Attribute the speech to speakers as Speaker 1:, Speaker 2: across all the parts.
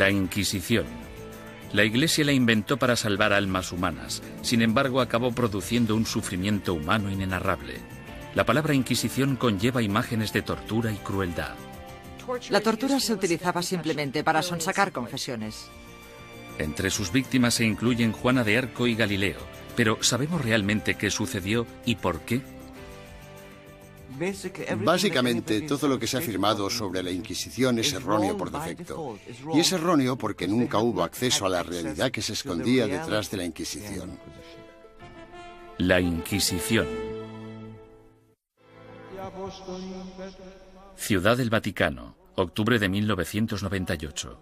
Speaker 1: La Inquisición. La Iglesia la inventó para salvar almas humanas. Sin embargo, acabó produciendo un sufrimiento humano inenarrable. La palabra Inquisición conlleva imágenes de tortura y crueldad.
Speaker 2: La tortura se utilizaba simplemente para sonsacar confesiones.
Speaker 1: Entre sus víctimas se incluyen Juana de Arco y Galileo. Pero ¿sabemos realmente qué sucedió y por qué?
Speaker 3: Básicamente, todo lo que se ha afirmado sobre la Inquisición es erróneo por defecto. Y es erróneo porque nunca hubo acceso a la realidad que se escondía detrás de la Inquisición.
Speaker 1: La Inquisición. Ciudad del Vaticano, octubre de 1998.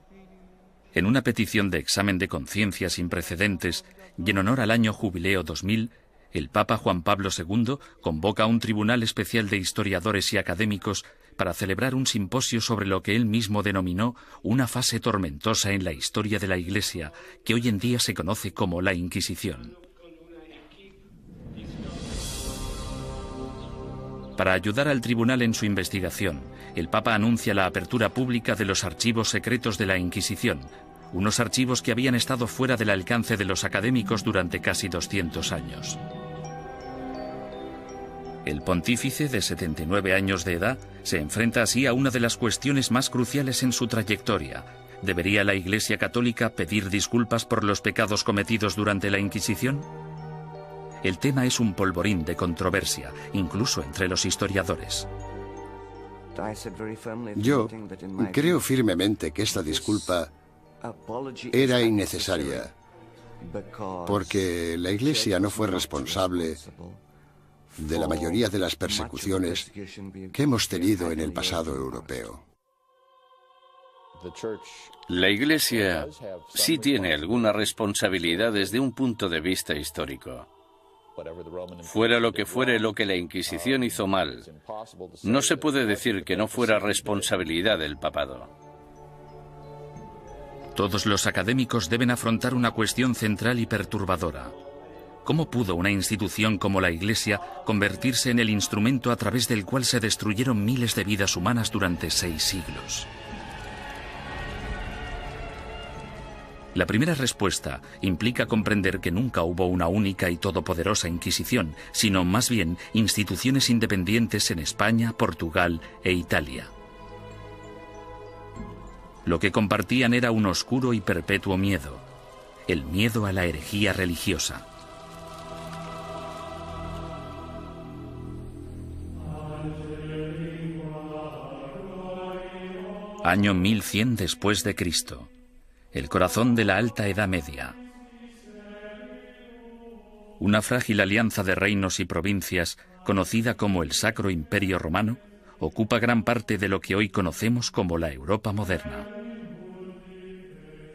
Speaker 1: En una petición de examen de conciencia sin precedentes y en honor al año jubileo 2000, el Papa Juan Pablo II convoca a un tribunal especial de historiadores y académicos para celebrar un simposio sobre lo que él mismo denominó una fase tormentosa en la historia de la Iglesia, que hoy en día se conoce como la Inquisición. Para ayudar al tribunal en su investigación, el Papa anuncia la apertura pública de los archivos secretos de la Inquisición, unos archivos que habían estado fuera del alcance de los académicos durante casi 200 años. El pontífice, de 79 años de edad, se enfrenta así a una de las cuestiones más cruciales en su trayectoria. ¿Debería la Iglesia Católica pedir disculpas por los pecados cometidos durante la Inquisición? El tema es un polvorín de controversia, incluso entre los historiadores.
Speaker 3: Yo creo firmemente que esta disculpa era innecesaria, porque la Iglesia no fue responsable de la mayoría de las persecuciones que hemos tenido en el pasado europeo.
Speaker 4: La Iglesia sí tiene alguna responsabilidad desde un punto de vista histórico. Fuera lo que fuere lo que la Inquisición hizo mal, no se puede decir que no fuera responsabilidad del papado.
Speaker 1: Todos los académicos deben afrontar una cuestión central y perturbadora. ¿Cómo pudo una institución como la Iglesia convertirse en el instrumento a través del cual se destruyeron miles de vidas humanas durante 6 siglos? La primera respuesta implica comprender que nunca hubo una única y todopoderosa Inquisición, sino más bien instituciones independientes en España, Portugal e Italia. Lo que compartían era un oscuro y perpetuo miedo, el miedo a la herejía religiosa. Año 1100 después de Cristo. El corazón de la Alta Edad Media. Una frágil alianza de reinos y provincias, conocida como el Sacro Imperio Romano, ocupa gran parte de lo que hoy conocemos como la Europa moderna.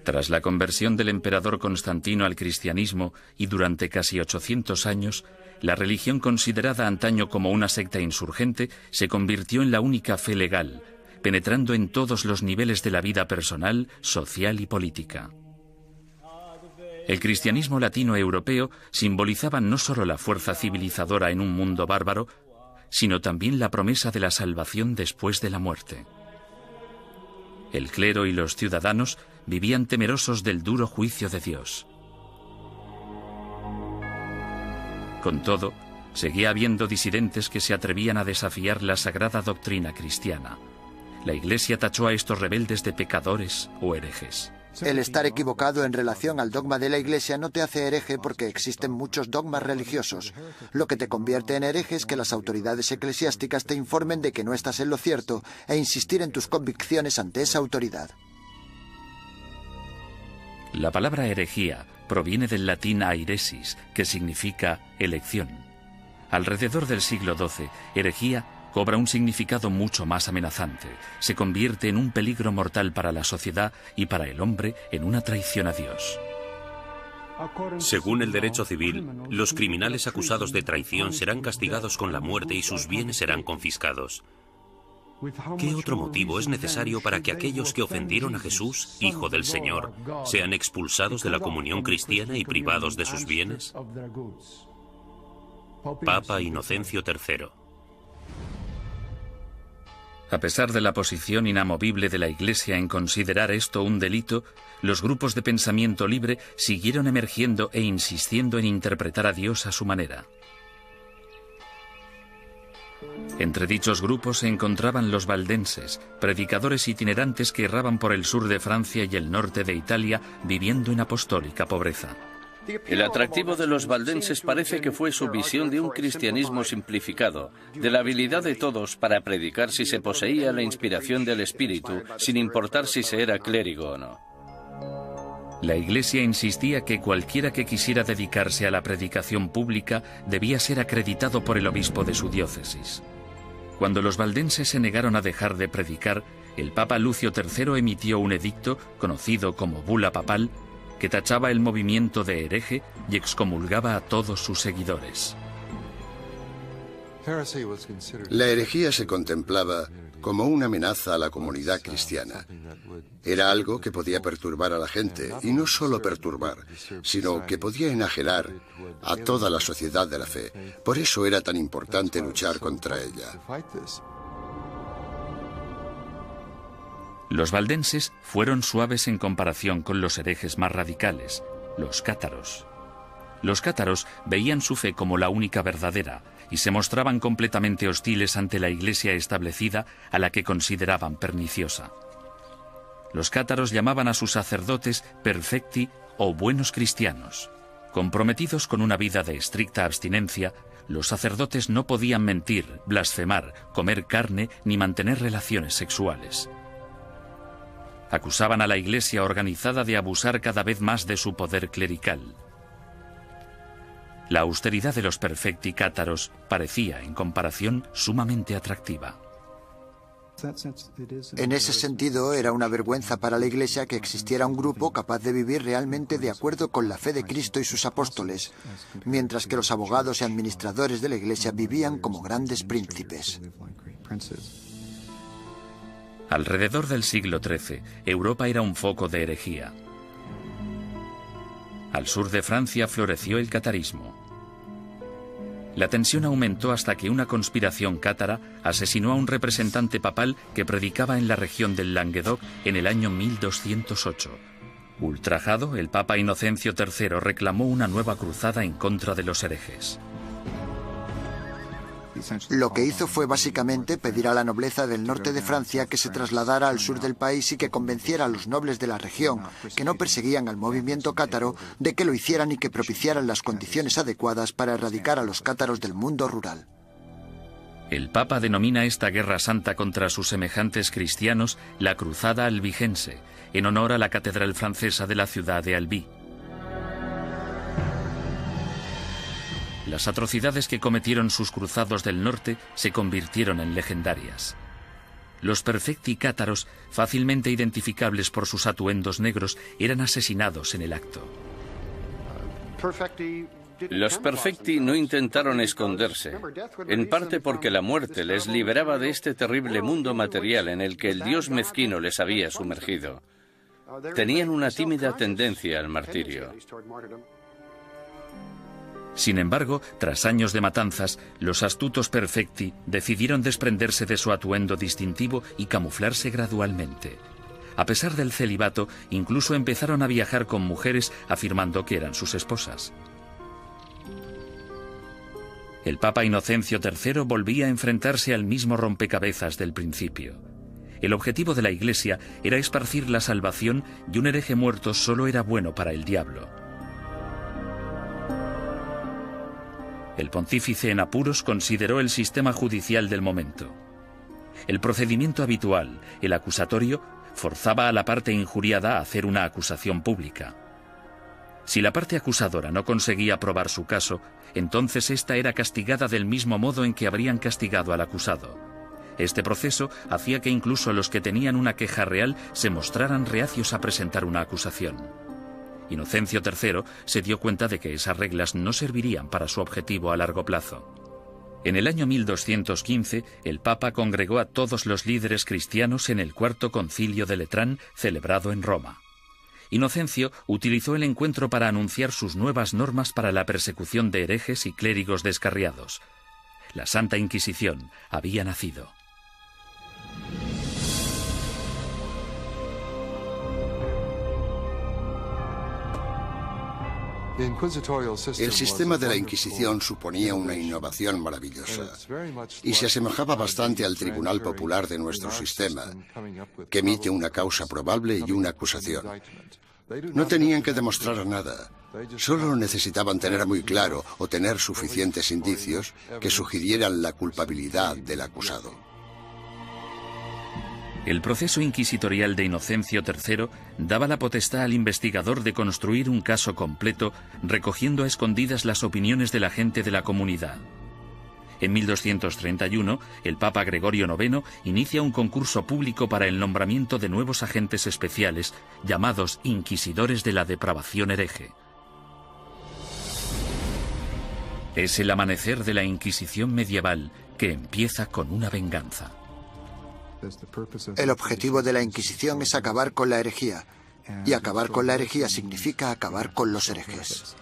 Speaker 1: Tras la conversión del emperador Constantino al cristianismo y durante casi 800 años, la religión considerada antaño como una secta insurgente se convirtió en la única fe legal, penetrando en todos los niveles de la vida personal, social y política. El cristianismo latino-europeo simbolizaba no solo la fuerza civilizadora en un mundo bárbaro, sino también la promesa de la salvación después de la muerte. El clero y los ciudadanos vivían temerosos del duro juicio de Dios. Con todo, seguía habiendo disidentes que se atrevían a desafiar la sagrada doctrina cristiana. La Iglesia tachó a estos rebeldes de pecadores o herejes.
Speaker 5: El estar equivocado en relación al dogma de la Iglesia no te hace hereje porque existen muchos dogmas religiosos. Lo que te convierte en hereje es que las autoridades eclesiásticas te informen de que no estás en lo cierto e insistir en tus convicciones ante esa autoridad.
Speaker 1: La palabra herejía proviene del latín airesis, que significa elección. Alrededor del siglo XII, herejía cobra un significado mucho más amenazante. Se convierte en un peligro mortal para la sociedad y para el hombre en una traición a Dios.
Speaker 6: Según el derecho civil, los criminales acusados de traición serán castigados con la muerte y sus bienes serán confiscados. ¿Qué otro motivo es necesario para que aquellos que ofendieron a Jesús, Hijo del Señor, sean expulsados de la comunión cristiana y privados de sus bienes? Papa Inocencio III.
Speaker 1: A pesar de la posición inamovible de la Iglesia en considerar esto un delito, los grupos de pensamiento libre siguieron emergiendo e insistiendo en interpretar a Dios a su manera. Entre dichos grupos se encontraban los valdenses, predicadores itinerantes que erraban por el sur de Francia y el norte de Italia, viviendo en apostólica pobreza.
Speaker 4: El atractivo de los valdenses parece que fue su visión de un cristianismo simplificado, de la habilidad de todos para predicar si se poseía la inspiración del Espíritu, sin importar si se era clérigo o no.
Speaker 1: La Iglesia insistía que cualquiera que quisiera dedicarse a la predicación pública debía ser acreditado por el obispo de su diócesis. Cuando los valdenses se negaron a dejar de predicar, el Papa Lucio III emitió un edicto, conocido como Bula Papal, que tachaba el movimiento de hereje y excomulgaba a todos sus seguidores.
Speaker 3: La herejía se contemplaba como una amenaza a la comunidad cristiana. Era algo que podía perturbar a la gente, y no solo perturbar, sino que podía enajenar a toda la sociedad de la fe. Por eso era tan importante luchar contra ella.
Speaker 1: Los valdenses fueron suaves en comparación con los herejes más radicales, los cátaros. Los cátaros veían su fe como la única verdadera y se mostraban completamente hostiles ante la Iglesia establecida, a la que consideraban perniciosa. Los cátaros llamaban a sus sacerdotes perfecti o buenos cristianos. Comprometidos con una vida de estricta abstinencia, los sacerdotes no podían mentir, blasfemar, comer carne ni mantener relaciones sexuales. Acusaban a la Iglesia organizada de abusar cada vez más de su poder clerical. La austeridad de los perfecti cátaros parecía, en comparación, sumamente atractiva.
Speaker 5: En ese sentido, era una vergüenza para la Iglesia que existiera un grupo capaz de vivir realmente de acuerdo con la fe de Cristo y sus apóstoles, mientras que los abogados y administradores de la Iglesia vivían como grandes príncipes.
Speaker 1: Alrededor del siglo XIII, Europa era un foco de herejía. Al sur de Francia floreció el catarismo. La tensión aumentó hasta que una conspiración cátara asesinó a un representante papal que predicaba en la región del Languedoc en el año 1208. Ultrajado, el Papa Inocencio III reclamó una nueva cruzada en contra de los herejes.
Speaker 5: Lo que hizo fue básicamente pedir a la nobleza del norte de Francia que se trasladara al sur del país y que convenciera a los nobles de la región, que no perseguían al movimiento cátaro, de que lo hicieran y que propiciaran las condiciones adecuadas para erradicar a los cátaros del mundo rural.
Speaker 1: El Papa denomina esta guerra santa contra sus semejantes cristianos la Cruzada Albigense, en honor a la catedral francesa de la ciudad de Albi. Las atrocidades que cometieron sus cruzados del norte se convirtieron en legendarias. Los perfecti cátaros, fácilmente identificables por sus atuendos negros, eran asesinados en el acto.
Speaker 4: Los perfecti no intentaron esconderse, en parte porque la muerte les liberaba de este terrible mundo material en el que el dios mezquino les había sumergido. Tenían una tímida tendencia al martirio.
Speaker 1: Sin embargo, tras años de matanzas, los astutos perfecti decidieron desprenderse de su atuendo distintivo y camuflarse gradualmente. A pesar del celibato, incluso empezaron a viajar con mujeres afirmando que eran sus esposas. El Papa Inocencio III volvía a enfrentarse al mismo rompecabezas del principio. El objetivo de la Iglesia era esparcir la salvación y un hereje muerto solo era bueno para el diablo. El pontífice en apuros consideró el sistema judicial del momento. El procedimiento habitual, el acusatorio, forzaba a la parte injuriada a hacer una acusación pública. Si la parte acusadora no conseguía probar su caso, entonces ésta era castigada del mismo modo en que habrían castigado al acusado. Este proceso hacía que incluso los que tenían una queja real se mostraran reacios a presentar una acusación. Inocencio III se dio cuenta de que esas reglas no servirían para su objetivo a largo plazo. En el año 1215, el Papa congregó a todos los líderes cristianos en el Cuarto Concilio de Letrán, celebrado en Roma. Inocencio utilizó el encuentro para anunciar sus nuevas normas para la persecución de herejes y clérigos descarriados. La Santa Inquisición había nacido.
Speaker 3: El sistema de la Inquisición suponía una innovación maravillosa y se asemejaba bastante al Tribunal Popular de nuestro sistema, que emite una causa probable y una acusación. No tenían que demostrar nada, solo necesitaban tener muy claro o tener suficientes indicios que sugirieran la culpabilidad del acusado.
Speaker 1: El proceso inquisitorial de Inocencio III daba la potestad al investigador de construir un caso completo, recogiendo a escondidas las opiniones de la gente de la comunidad. En 1231, el Papa Gregorio IX inicia un concurso público para el nombramiento de nuevos agentes especiales, llamados inquisidores de la depravación hereje. Es el amanecer de la Inquisición medieval, que empieza con una venganza.
Speaker 5: El objetivo de la Inquisición es acabar con la herejía, y acabar con la herejía significa acabar con los herejes.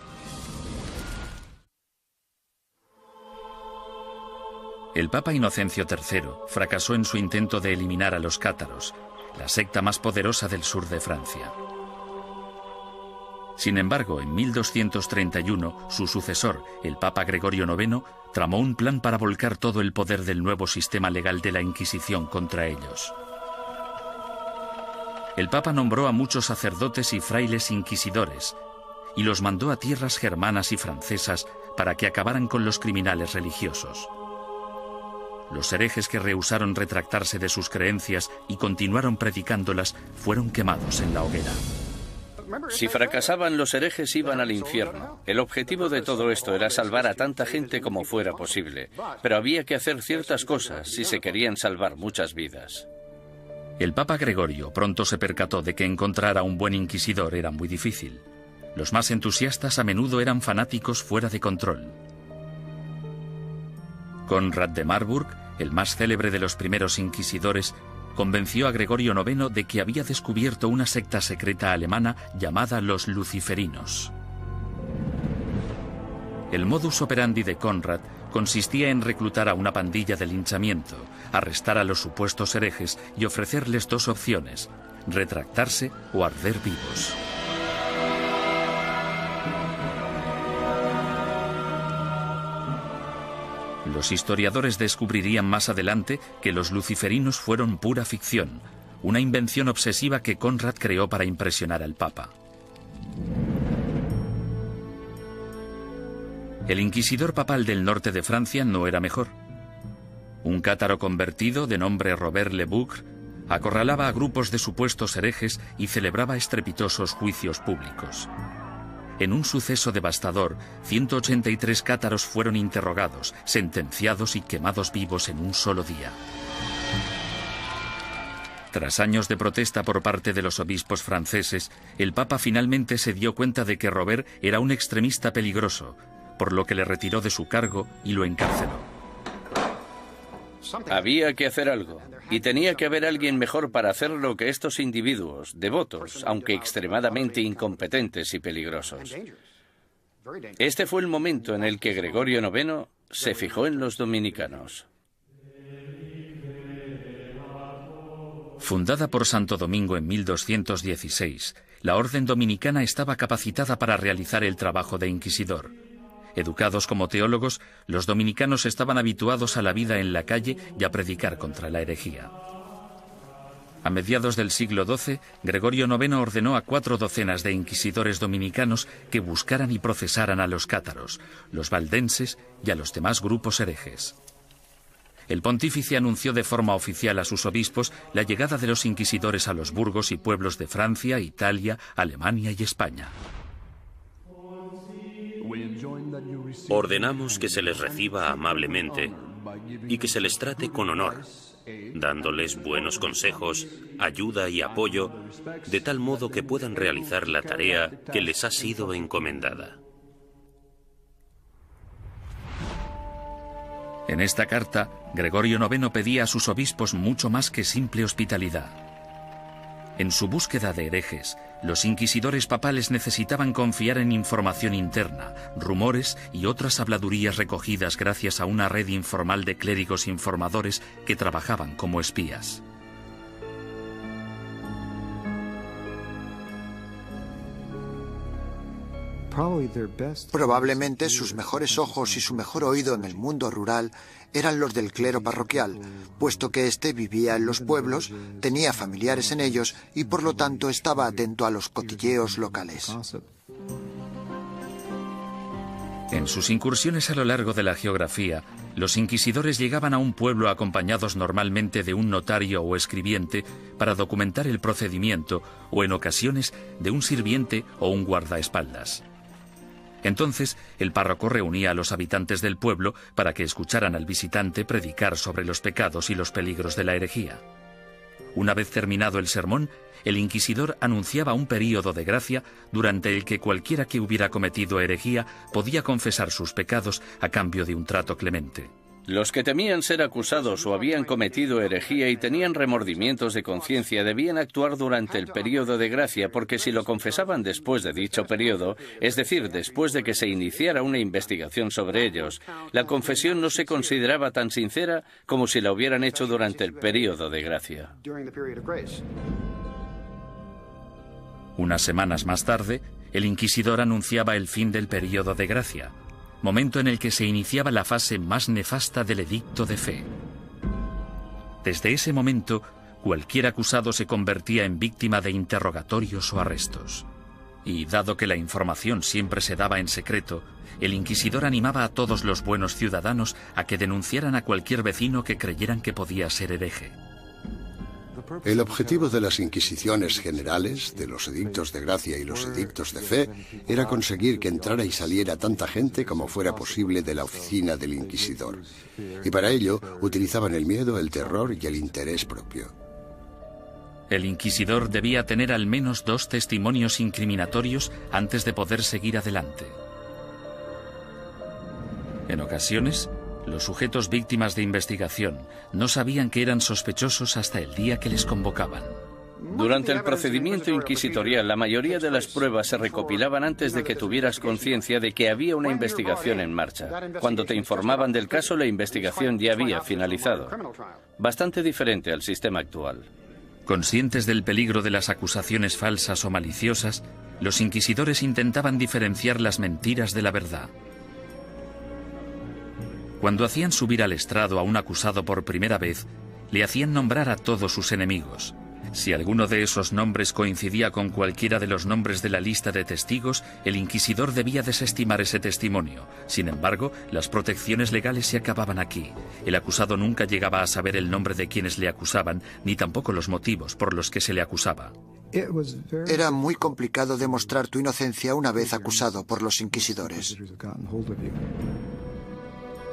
Speaker 1: El Papa Inocencio III fracasó en su intento de eliminar a los cátaros, la secta más poderosa del sur de Francia. Sin embargo, en 1231, su sucesor, el Papa Gregorio IX, tramó un plan para volcar todo el poder del nuevo sistema legal de la Inquisición contra ellos. El Papa nombró a muchos sacerdotes y frailes inquisidores y los mandó a tierras germanas y francesas para que acabaran con los criminales religiosos. Los herejes que rehusaron retractarse de sus creencias y continuaron predicándolas fueron quemados en la hoguera.
Speaker 4: Si fracasaban, los herejes iban al infierno. El objetivo de todo esto era salvar a tanta gente como fuera posible, pero había que hacer ciertas cosas si se querían salvar muchas vidas.
Speaker 1: El Papa Gregorio pronto se percató de que encontrar a un buen inquisidor era muy difícil. Los más entusiastas a menudo eran fanáticos fuera de control. Conrad de Marburg, el más célebre de los primeros inquisidores, convenció a Gregorio IX de que había descubierto una secta secreta alemana llamada los luciferinos. El modus operandi de Conrad consistía en reclutar a una pandilla de linchamiento, arrestar a los supuestos herejes y ofrecerles dos opciones: retractarse o arder vivos. Los historiadores descubrirían más adelante que los luciferinos fueron pura ficción, una invención obsesiva que Conrad creó para impresionar al Papa. El inquisidor papal del norte de Francia no era mejor. Un cátaro convertido de nombre Robert Le Boucq acorralaba a grupos de supuestos herejes y celebraba estrepitosos juicios públicos. En un suceso devastador, 183 cátaros fueron interrogados, sentenciados y quemados vivos en un solo día. Tras años de protesta por parte de los obispos franceses, el Papa finalmente se dio cuenta de que Robert era un extremista peligroso, por lo que le retiró de su cargo y lo encarceló.
Speaker 4: Había que hacer algo, y tenía que haber alguien mejor para hacerlo que estos individuos, devotos, aunque extremadamente incompetentes y peligrosos. Este fue el momento en el que Gregorio IX se fijó en los dominicanos.
Speaker 1: Fundada por Santo Domingo en 1216, la orden dominicana estaba capacitada para realizar el trabajo de inquisidor. Educados como teólogos, los dominicanos estaban habituados a la vida en la calle y a predicar contra la herejía. A mediados del siglo XII, Gregorio IX ordenó a 4 docenas de inquisidores dominicanos que buscaran y procesaran a los cátaros, los valdenses y a los demás grupos herejes. El pontífice anunció de forma oficial a sus obispos la llegada de los inquisidores a los burgos y pueblos de Francia, Italia, Alemania y España.
Speaker 6: Ordenamos que se les reciba amablemente y que se les trate con honor, dándoles buenos consejos, ayuda y apoyo, de tal modo que puedan realizar la tarea que les ha sido encomendada.
Speaker 1: En esta carta, Gregorio IX pedía a sus obispos mucho más que simple hospitalidad. En su búsqueda de herejes, los inquisidores papales necesitaban confiar en información interna, rumores y otras habladurías recogidas gracias a una red informal de clérigos informadores que trabajaban como espías.
Speaker 5: Probablemente sus mejores ojos y su mejor oído en el mundo rural eran los del clero parroquial, puesto que éste vivía en los pueblos, tenía familiares en ellos y por lo tanto estaba atento a los cotilleos locales.
Speaker 1: En sus incursiones a lo largo de la geografía, los inquisidores llegaban a un pueblo acompañados normalmente de un notario o escribiente para documentar el procedimiento o, en ocasiones, de un sirviente o un guardaespaldas. Entonces, el párroco reunía a los habitantes del pueblo para que escucharan al visitante predicar sobre los pecados y los peligros de la herejía. Una vez terminado el sermón, el inquisidor anunciaba un período de gracia durante el que cualquiera que hubiera cometido herejía podía confesar sus pecados a cambio de un trato clemente.
Speaker 4: Los que temían ser acusados o habían cometido herejía y tenían remordimientos de conciencia debían actuar durante el período de gracia, porque si lo confesaban después de dicho período, es decir, después de que se iniciara una investigación sobre ellos, la confesión no se consideraba tan sincera como si la hubieran hecho durante el período de gracia.
Speaker 1: Unas semanas más tarde, el inquisidor anunciaba el fin del período de gracia, momento en el que se iniciaba la fase más nefasta del edicto de fe. Desde ese momento, cualquier acusado se convertía en víctima de interrogatorios o arrestos. Y dado que la información siempre se daba en secreto, el inquisidor animaba a todos los buenos ciudadanos a que denunciaran a cualquier vecino que creyeran que podía ser hereje.
Speaker 3: El objetivo de las inquisiciones generales, de los edictos de gracia y los edictos de fe, era conseguir que entrara y saliera tanta gente como fuera posible de la oficina del inquisidor. Y para ello utilizaban el miedo, el terror y el interés propio.
Speaker 1: El inquisidor debía tener al menos 2 testimonios incriminatorios antes de poder seguir adelante. En ocasiones, los sujetos víctimas de investigación no sabían que eran sospechosos hasta el día que les convocaban.
Speaker 4: Durante el procedimiento inquisitorial, la mayoría de las pruebas se recopilaban antes de que tuvieras conciencia de que había una investigación en marcha. Cuando te informaban del caso, la investigación ya había finalizado. Bastante diferente al sistema actual.
Speaker 1: Conscientes del peligro de las acusaciones falsas o maliciosas, los inquisidores intentaban diferenciar las mentiras de la verdad. Cuando hacían subir al estrado a un acusado por primera vez, le hacían nombrar a todos sus enemigos. Si alguno de esos nombres coincidía con cualquiera de los nombres de la lista de testigos, el inquisidor debía desestimar ese testimonio. Sin embargo, las protecciones legales se acababan aquí. El acusado nunca llegaba a saber el nombre de quienes le acusaban, ni tampoco los motivos por los que se le acusaba.
Speaker 5: Era muy complicado demostrar tu inocencia una vez acusado por los inquisidores.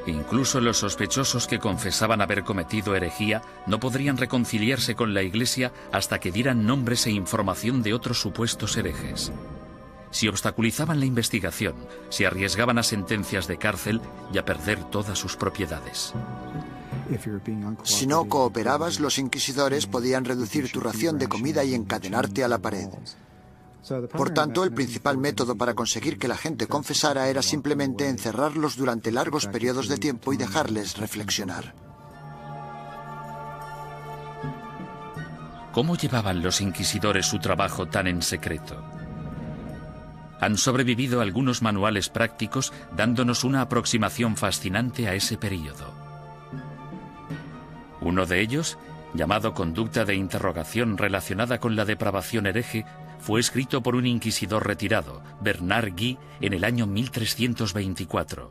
Speaker 1: Incluso los sospechosos que confesaban haber cometido herejía no podrían reconciliarse con la Iglesia hasta que dieran nombres e información de otros supuestos herejes. Si obstaculizaban la investigación, se arriesgaban a sentencias de cárcel y a perder todas sus propiedades.
Speaker 5: Si no cooperabas, los inquisidores podían reducir tu ración de comida y encadenarte a la pared. Por tanto, el principal método para conseguir que la gente confesara era simplemente encerrarlos durante largos periodos de tiempo y dejarles reflexionar.
Speaker 1: ¿Cómo llevaban los inquisidores su trabajo tan en secreto? Han sobrevivido algunos manuales prácticos dándonos una aproximación fascinante a ese período. Uno de ellos, llamado Conducta de interrogación relacionada con la depravación hereje, fue escrito por un inquisidor retirado, Bernard Guy, en el año 1324.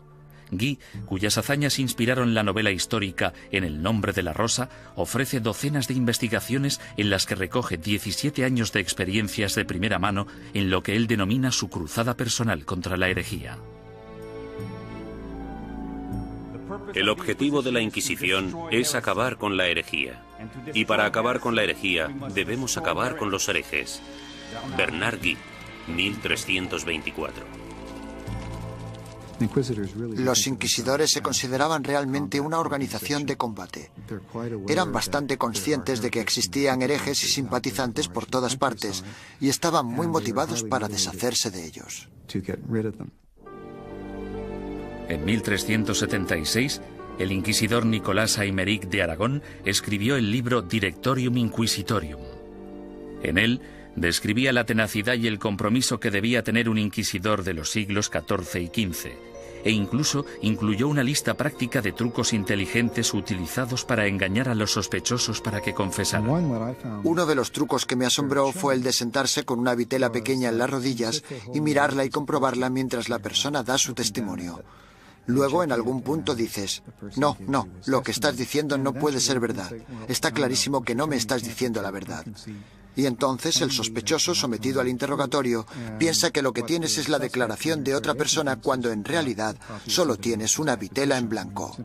Speaker 1: Guy, cuyas hazañas inspiraron la novela histórica En el nombre de la rosa, ofrece docenas de investigaciones en las que recoge 17 años de experiencias de primera mano en lo que él denomina su cruzada personal contra la herejía.
Speaker 6: El objetivo de la Inquisición es acabar con la herejía. Y para acabar con la herejía, debemos acabar con los herejes. Bernard Guy, 1324.
Speaker 5: Los inquisidores se consideraban realmente una organización de combate. Eran bastante conscientes de que existían herejes y simpatizantes por todas partes y estaban muy motivados para deshacerse de ellos.
Speaker 1: En 1376, el inquisidor Nicolás Aymeric de Aragón escribió el libro Directorium Inquisitorium. En él describía la tenacidad y el compromiso que debía tener un inquisidor de los siglos XIV y XV, e incluso incluyó una lista práctica de trucos inteligentes utilizados para engañar a los sospechosos para que confesaran.
Speaker 5: Uno de los trucos que me asombró fue el de sentarse con una vitela pequeña en las rodillas y mirarla y comprobarla mientras la persona da su testimonio. Luego, en algún punto dices, no, lo que estás diciendo no puede ser verdad. Está clarísimo que no me estás diciendo la verdad. Y entonces el sospechoso, sometido al interrogatorio, piensa que lo que tienes es la declaración de otra persona cuando en realidad solo tienes una vitela en blanco.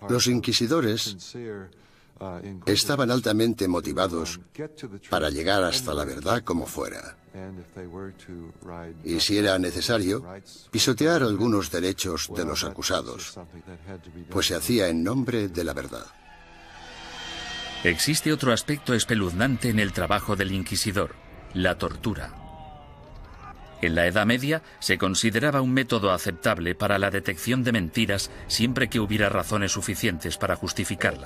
Speaker 3: Los inquisidores estaban altamente motivados para llegar hasta la verdad como fuera. Y si era necesario, pisotear algunos derechos de los acusados, pues se hacía en nombre de la verdad.
Speaker 1: Existe otro aspecto espeluznante en el trabajo del inquisidor: la tortura. En la Edad Media se consideraba un método aceptable para la detección de mentiras siempre que hubiera razones suficientes para justificarla.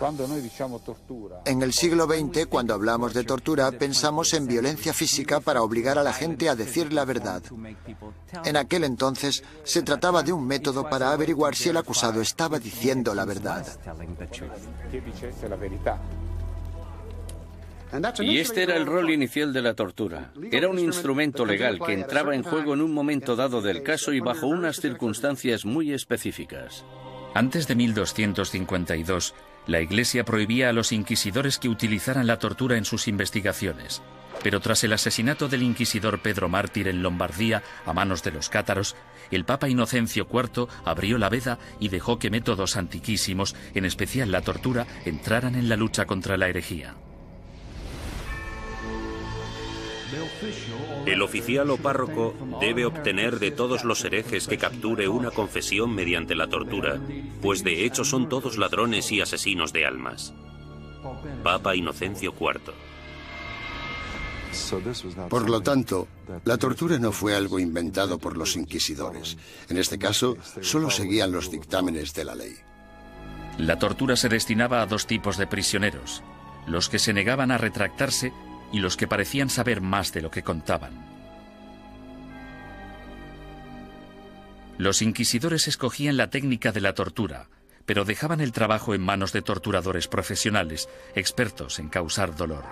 Speaker 5: En el siglo XX, cuando hablamos de tortura, pensamos en violencia física para obligar a la gente a decir la verdad. En aquel entonces, se trataba de un método para averiguar si el acusado estaba diciendo la verdad.
Speaker 4: Y este era el rol inicial de la tortura. Era un instrumento legal que entraba en juego en un momento dado del caso y bajo unas circunstancias muy específicas.
Speaker 1: Antes de 1252, la Iglesia prohibía a los inquisidores que utilizaran la tortura en sus investigaciones. Pero tras el asesinato del inquisidor Pedro Mártir en Lombardía a manos de los cátaros, el Papa Inocencio IV abrió la veda y dejó que métodos antiquísimos, en especial la tortura, entraran en la lucha contra la herejía.
Speaker 6: El oficial o párroco debe obtener de todos los herejes que capture una confesión mediante la tortura, pues de hecho son todos ladrones y asesinos de almas. Papa Inocencio IV.
Speaker 3: Por lo tanto, la tortura no fue algo inventado por los inquisidores. En este caso, solo seguían los dictámenes de la ley.
Speaker 1: La tortura se destinaba a dos tipos de prisioneros: los que se negaban a retractarse y los que parecían saber más de lo que contaban. Los inquisidores escogían la técnica de la tortura, pero dejaban el trabajo en manos de torturadores profesionales, expertos en causar dolor.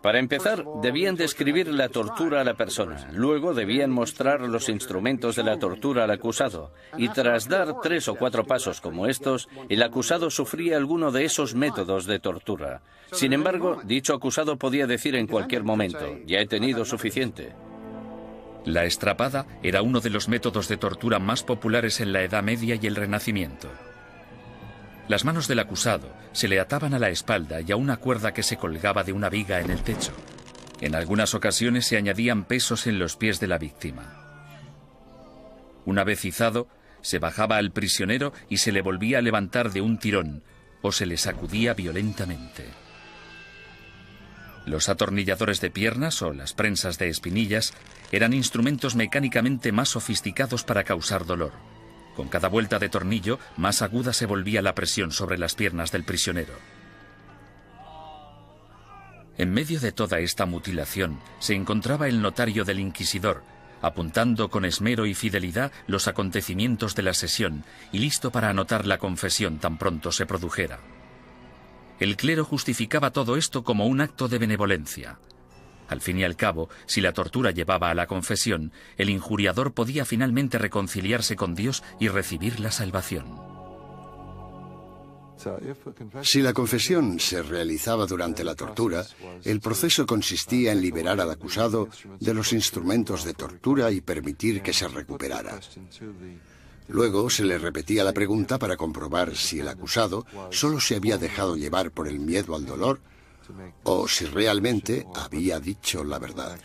Speaker 4: Para empezar, debían describir la tortura a la persona. Luego debían mostrar los instrumentos de la tortura al acusado. Y tras dar 3 o 4 pasos como estos, el acusado sufría alguno de esos métodos de tortura. Sin embargo, dicho acusado podía decir en cualquier momento: ya he tenido suficiente.
Speaker 1: La estrapada era uno de los métodos de tortura más populares en la Edad Media y el Renacimiento. Las manos del acusado se le ataban a la espalda y a una cuerda que se colgaba de una viga en el techo. En algunas ocasiones se añadían pesos en los pies de la víctima. Una vez izado, se bajaba al prisionero y se le volvía a levantar de un tirón o se le sacudía violentamente. Los atornilladores de piernas o las prensas de espinillas eran instrumentos mecánicamente más sofisticados para causar dolor. Con cada vuelta de tornillo, más aguda se volvía la presión sobre las piernas del prisionero. En medio de toda esta mutilación se encontraba el notario del inquisidor, apuntando con esmero y fidelidad los acontecimientos de la sesión y listo para anotar la confesión tan pronto se produjera. El clero justificaba todo esto como un acto de benevolencia. Al fin y al cabo, si la tortura llevaba a la confesión, el injuriador podía finalmente reconciliarse con Dios y recibir la salvación.
Speaker 3: Si la confesión se realizaba durante la tortura, el proceso consistía en liberar al acusado de los instrumentos de tortura y permitir que se recuperara. Luego se le repetía la pregunta para comprobar si el acusado solo se había dejado llevar por el miedo al dolor o si realmente había dicho la verdad.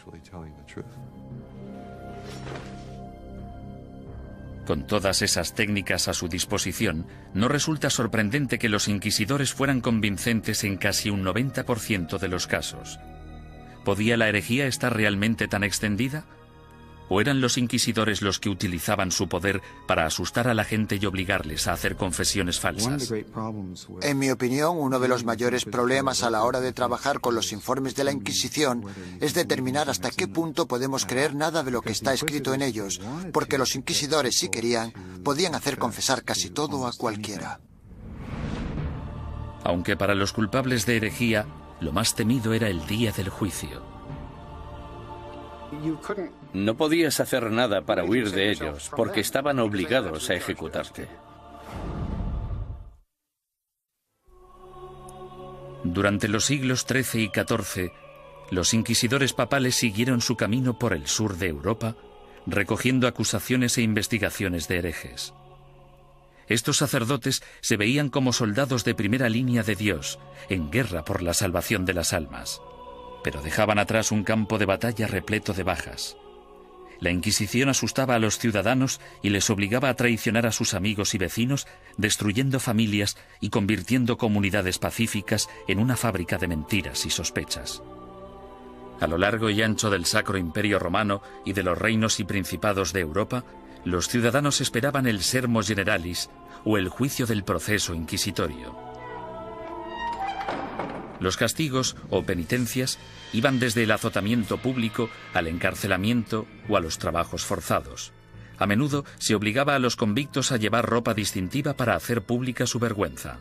Speaker 1: Con todas esas técnicas a su disposición, no resulta sorprendente que los inquisidores fueran convincentes en casi un 90% de los casos. ¿Podía la herejía estar realmente tan extendida? ¿O eran los inquisidores los que utilizaban su poder para asustar a la gente y obligarles a hacer confesiones falsas?
Speaker 5: En mi opinión, uno de los mayores problemas a la hora de trabajar con los informes de la Inquisición es determinar hasta qué punto podemos creer nada de lo que está escrito en ellos, porque los inquisidores, si querían, podían hacer confesar casi todo a cualquiera.
Speaker 1: Aunque para los culpables de herejía, lo más temido era el día del juicio.
Speaker 4: No podías hacer nada para huir de ellos, porque estaban obligados a ejecutarte.
Speaker 1: Durante los siglos XIII y XIV, los inquisidores papales siguieron su camino por el sur de Europa, recogiendo acusaciones e investigaciones de herejes. Estos sacerdotes se veían como soldados de primera línea de Dios, en guerra por la salvación de las almas, pero dejaban atrás un campo de batalla repleto de bajas. La Inquisición asustaba a los ciudadanos y les obligaba a traicionar a sus amigos y vecinos, destruyendo familias y convirtiendo comunidades pacíficas en una fábrica de mentiras y sospechas. A lo largo y ancho del Sacro Imperio Romano y de los reinos y principados de Europa, los ciudadanos esperaban el Sermo Generalis o el juicio del proceso inquisitorio. Los castigos o penitencias iban desde el azotamiento público al encarcelamiento o a los trabajos forzados. A menudo se obligaba a los convictos a llevar ropa distintiva para hacer pública su vergüenza.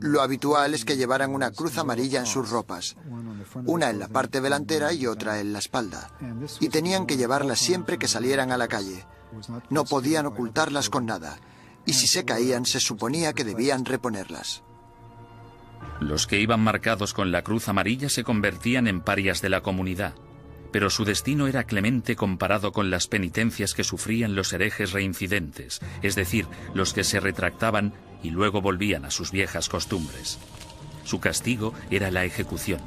Speaker 5: Lo habitual es que llevaran una cruz amarilla en sus ropas, una en la parte delantera y otra en la espalda, y tenían que llevarlas siempre que salieran a la calle. No podían ocultarlas con nada, y si se caían se suponía que debían reponerlas.
Speaker 1: Los que iban marcados con la cruz amarilla se convertían en parias de la comunidad, pero su destino era clemente comparado con las penitencias que sufrían los herejes reincidentes, es decir, los que se retractaban y luego volvían a sus viejas costumbres. Su castigo era la ejecución.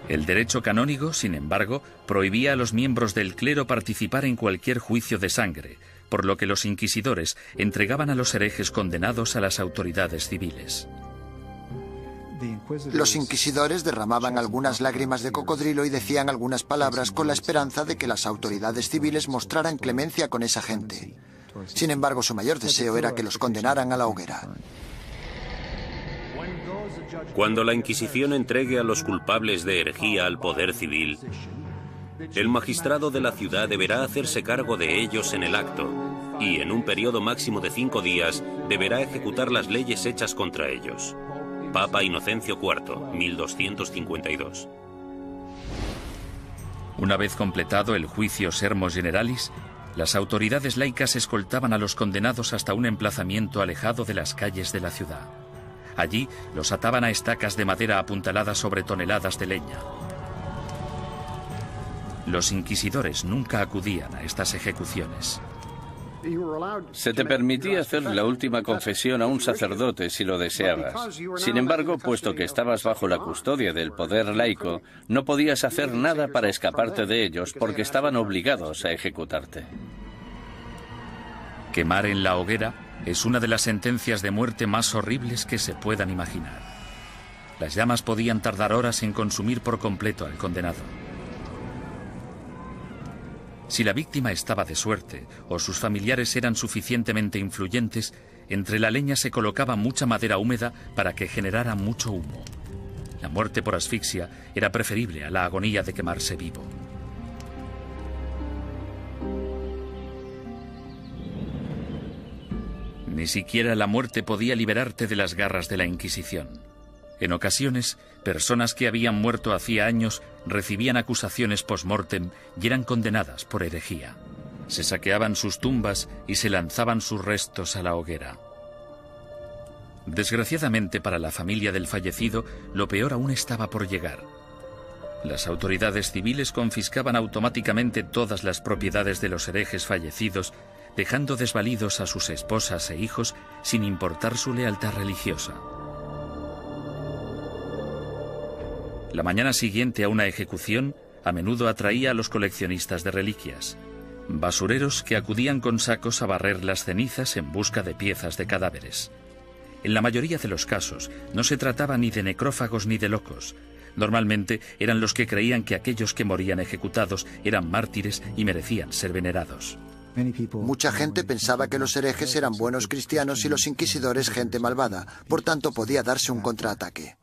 Speaker 1: El derecho canónico, sin embargo, prohibía a los miembros del clero participar en cualquier juicio de sangre, por lo que los inquisidores entregaban a los herejes condenados a las autoridades civiles.
Speaker 5: Los inquisidores derramaban algunas lágrimas de cocodrilo y decían algunas palabras con la esperanza de que las autoridades civiles mostraran clemencia con esa gente. Sin embargo, su mayor deseo era que los condenaran a la hoguera.
Speaker 6: Cuando la Inquisición entregue a los culpables de herejía al poder civil, el magistrado de la ciudad deberá hacerse cargo de ellos en el acto y, en un periodo máximo de 5 días, deberá ejecutar las leyes hechas contra ellos. Papa Inocencio IV, 1252.
Speaker 1: Una vez completado el juicio Sermo Generalis, las autoridades laicas escoltaban a los condenados hasta un emplazamiento alejado de las calles de la ciudad. Allí los ataban a estacas de madera apuntaladas sobre toneladas de leña. Los inquisidores nunca acudían a estas ejecuciones.
Speaker 4: Se te permitía hacer la última confesión a un sacerdote si lo deseabas. Sin embargo, puesto que estabas bajo la custodia del poder laico, no podías hacer nada para escaparte de ellos porque estaban obligados a ejecutarte.
Speaker 1: Quemar en la hoguera es una de las sentencias de muerte más horribles que se puedan imaginar. Las llamas podían tardar horas en consumir por completo al condenado. Si la víctima estaba de suerte o sus familiares eran suficientemente influyentes, entre la leña se colocaba mucha madera húmeda para que generara mucho humo. La muerte por asfixia era preferible a la agonía de quemarse vivo. Ni siquiera la muerte podía liberarte de las garras de la Inquisición. En ocasiones, personas que habían muerto hacía años recibían acusaciones post-mortem y eran condenadas por herejía. Se saqueaban sus tumbas y se lanzaban sus restos a la hoguera. Desgraciadamente para la familia del fallecido, lo peor aún estaba por llegar. Las autoridades civiles confiscaban automáticamente todas las propiedades de los herejes fallecidos, dejando desvalidos a sus esposas e hijos sin importar su lealtad religiosa. La mañana siguiente a una ejecución a menudo atraía a los coleccionistas de reliquias, basureros que acudían con sacos a barrer las cenizas en busca de piezas de cadáveres. En la mayoría de los casos no se trataba ni de necrófagos ni de locos. Normalmente eran los que creían que aquellos que morían ejecutados eran mártires y merecían ser venerados.
Speaker 5: Mucha gente pensaba que los herejes eran buenos cristianos y los inquisidores gente malvada, por tanto podía darse un contraataque.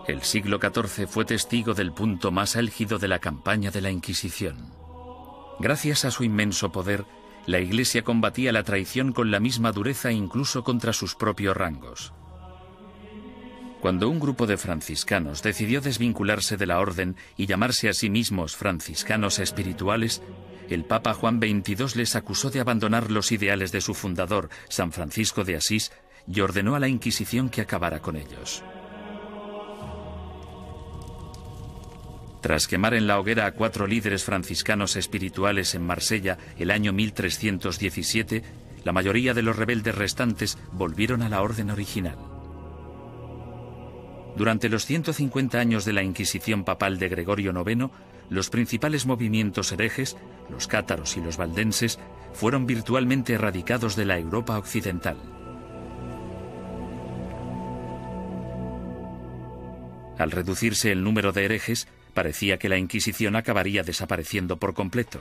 Speaker 1: El siglo XIV fue testigo del punto más álgido de la campaña de la Inquisición. Gracias a su inmenso poder, la Iglesia combatía la traición con la misma dureza incluso contra sus propios rangos. Cuando un grupo de franciscanos decidió desvincularse de la orden y llamarse a sí mismos franciscanos espirituales, el Papa Juan XXII les acusó de abandonar los ideales de su fundador, San Francisco de Asís, y ordenó a la Inquisición que acabara con ellos. Tras quemar en la hoguera a 4 líderes franciscanos espirituales en Marsella el año 1317, la mayoría de los rebeldes restantes volvieron a la orden original. Durante los 150 años de la Inquisición papal de Gregorio IX, los principales movimientos herejes, los cátaros y los valdenses, fueron virtualmente erradicados de la Europa occidental. Al reducirse el número de herejes, parecía que la Inquisición acabaría desapareciendo por completo.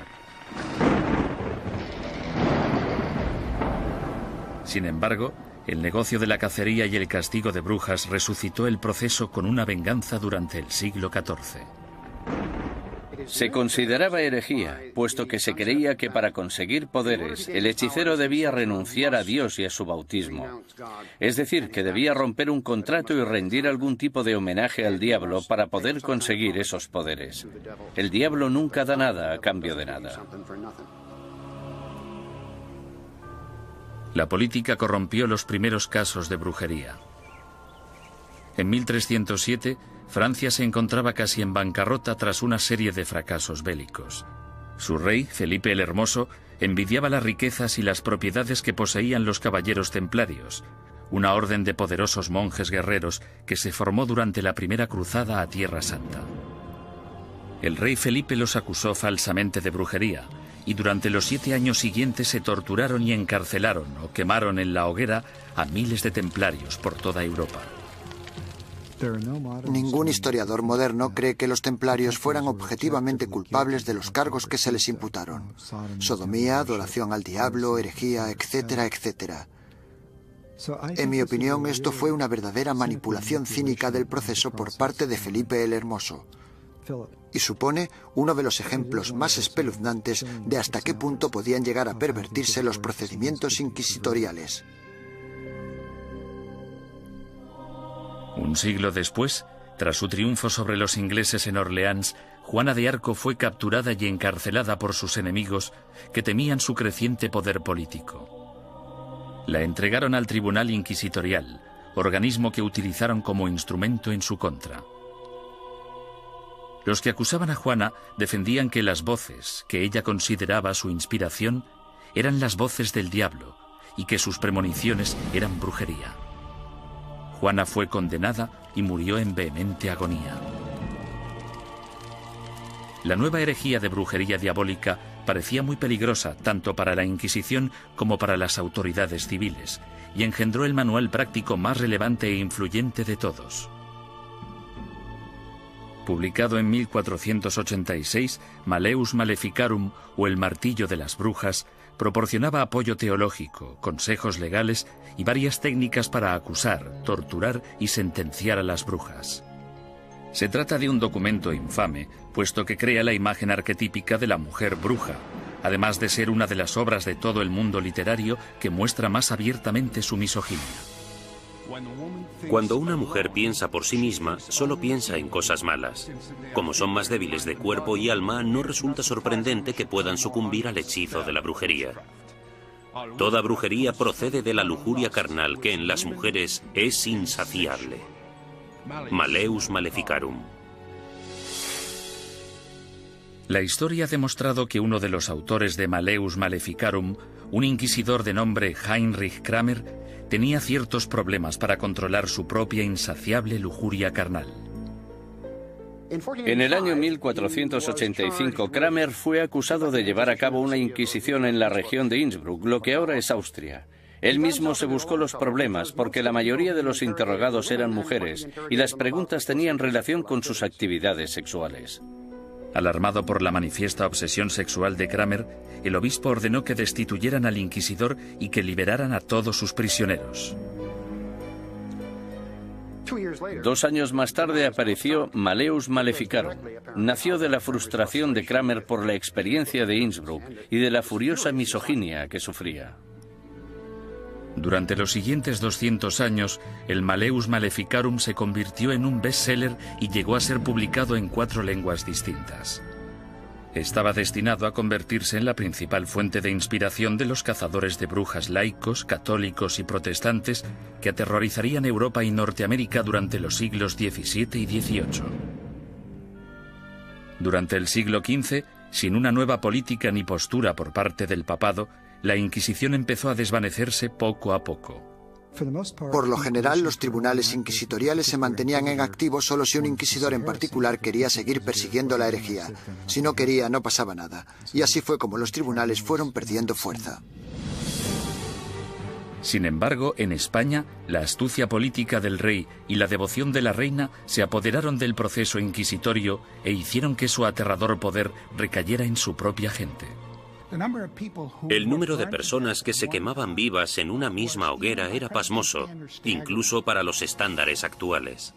Speaker 1: Sin embargo, el negocio de la cacería y el castigo de brujas resucitó el proceso con una venganza durante el siglo XIV.
Speaker 4: Se consideraba herejía, puesto que se creía que para conseguir poderes el hechicero debía renunciar a Dios y a su bautismo. Es decir, que debía romper un contrato y rendir algún tipo de homenaje al diablo para poder conseguir esos poderes. El diablo nunca da nada a cambio de nada.
Speaker 1: La política corrompió los primeros casos de brujería. En 1307, Francia se encontraba casi en bancarrota tras una serie de fracasos bélicos. Su rey, Felipe el Hermoso, envidiaba las riquezas y las propiedades que poseían los caballeros templarios, una orden de poderosos monjes guerreros que se formó durante la primera cruzada a Tierra Santa. El rey Felipe los acusó falsamente de brujería, y durante los 7 años siguientes se torturaron y encarcelaron o quemaron en la hoguera a miles de templarios por toda Europa.
Speaker 5: Ningún historiador moderno cree que los templarios fueran objetivamente culpables de los cargos que se les imputaron: sodomía, adoración al diablo, herejía, etcétera, etcétera. En mi opinión, esto fue una verdadera manipulación cínica del proceso por parte de Felipe el Hermoso, y supone uno de los ejemplos más espeluznantes de hasta qué punto podían llegar a pervertirse los procedimientos inquisitoriales.
Speaker 1: Un siglo después, tras su triunfo sobre los ingleses en Orleans, Juana de Arco fue capturada y encarcelada por sus enemigos, que temían su creciente poder político. La entregaron al Tribunal Inquisitorial, organismo que utilizaron como instrumento en su contra. Los que acusaban a Juana defendían que las voces que ella consideraba su inspiración eran las voces del diablo y que sus premoniciones eran brujería. Juana fue condenada y murió en vehemente agonía. La nueva herejía de brujería diabólica parecía muy peligrosa tanto para la Inquisición como para las autoridades civiles, y engendró el manual práctico más relevante e influyente de todos. Publicado en 1486, Malleus Maleficarum, o el martillo de las brujas, proporcionaba apoyo teológico, consejos legales y varias técnicas para acusar, torturar y sentenciar a las brujas. Se trata de un documento infame, puesto que crea la imagen arquetípica de la mujer bruja, además de ser una de las obras de todo el mundo literario que muestra más abiertamente su misoginia.
Speaker 6: Cuando una mujer piensa por sí misma, solo piensa en cosas malas. Como son más débiles de cuerpo y alma, no resulta sorprendente que puedan sucumbir al hechizo de la brujería. Toda brujería procede de la lujuria carnal que en las mujeres es insaciable. Malleus Maleficarum.
Speaker 1: La historia ha demostrado que uno de los autores de Malleus Maleficarum, un inquisidor de nombre Heinrich Kramer, tenía ciertos problemas para controlar su propia insaciable lujuria carnal.
Speaker 4: En el año 1485, Kramer fue acusado de llevar a cabo una inquisición en la región de Innsbruck, lo que ahora es Austria. Él mismo se buscó los problemas porque la mayoría de los interrogados eran mujeres y las preguntas tenían relación con sus actividades sexuales.
Speaker 1: Alarmado por la manifiesta obsesión sexual de Kramer, el obispo ordenó que destituyeran al inquisidor y que liberaran a todos sus prisioneros.
Speaker 4: 2 años más tarde apareció Malleus Maleficarum. Nació de la frustración de Kramer por la experiencia de Innsbruck y de la furiosa misoginia que sufría.
Speaker 1: Durante los siguientes 200 años, el Malleus Maleficarum se convirtió en un bestseller y llegó a ser publicado en 4 lenguas distintas. Estaba destinado a convertirse en la principal fuente de inspiración de los cazadores de brujas laicos, católicos y protestantes que aterrorizarían Europa y Norteamérica durante los siglos XVII y XVIII. Durante el siglo XV, sin una nueva política ni postura por parte del papado, la Inquisición empezó a desvanecerse poco a poco.
Speaker 5: Por lo general, los tribunales inquisitoriales se mantenían en activo solo si un inquisidor en particular quería seguir persiguiendo la herejía. Si no quería, no pasaba nada. Y así fue como los tribunales fueron perdiendo fuerza.
Speaker 1: Sin embargo, en España, la astucia política del rey y la devoción de la reina se apoderaron del proceso inquisitorio e hicieron que su aterrador poder recayera en su propia gente.
Speaker 6: El número de personas que se quemaban vivas en una misma hoguera era pasmoso, incluso para los estándares actuales.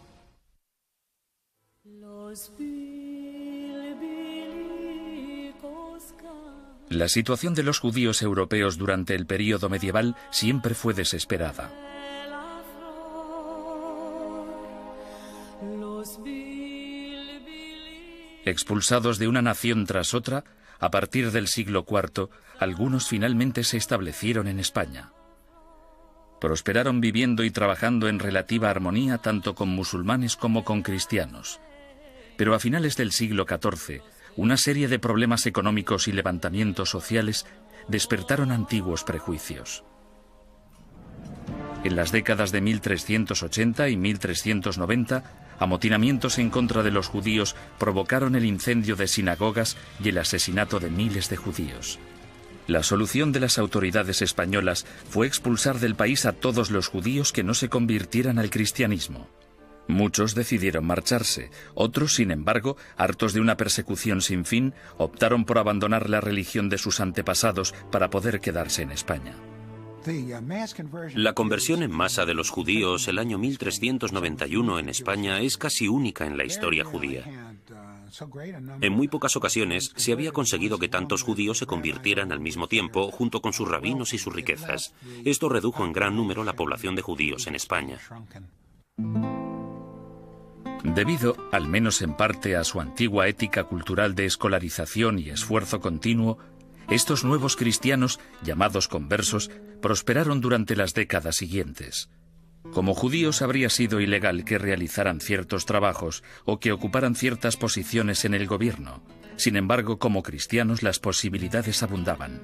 Speaker 1: La situación de los judíos europeos durante el período medieval siempre fue desesperada. Expulsados de una nación tras otra, a partir del siglo IV, algunos finalmente se establecieron en España. Prosperaron viviendo y trabajando en relativa armonía tanto con musulmanes como con cristianos. Pero a finales del siglo XIV, una serie de problemas económicos y levantamientos sociales despertaron antiguos prejuicios. En las décadas de 1380 y 1390, amotinamientos en contra de los judíos provocaron el incendio de sinagogas y el asesinato de miles de judíos. La solución de las autoridades españolas fue expulsar del país a todos los judíos que no se convirtieran al cristianismo. Muchos decidieron marcharse, otros, sin embargo, hartos de una persecución sin fin, optaron por abandonar la religión de sus antepasados para poder quedarse en España.
Speaker 6: La conversión en masa de los judíos el año 1391 en España es casi única en la historia judía. En muy pocas ocasiones se había conseguido que tantos judíos se convirtieran al mismo tiempo junto con sus rabinos y sus riquezas. Esto redujo en gran número la población de judíos en España.
Speaker 1: Debido, al menos en parte, a su antigua ética cultural de escolarización y esfuerzo continuo, estos nuevos cristianos, llamados conversos, prosperaron durante las décadas siguientes. Como judíos habría sido ilegal que realizaran ciertos trabajos o que ocuparan ciertas posiciones en el gobierno. Sin embargo, como cristianos las posibilidades abundaban.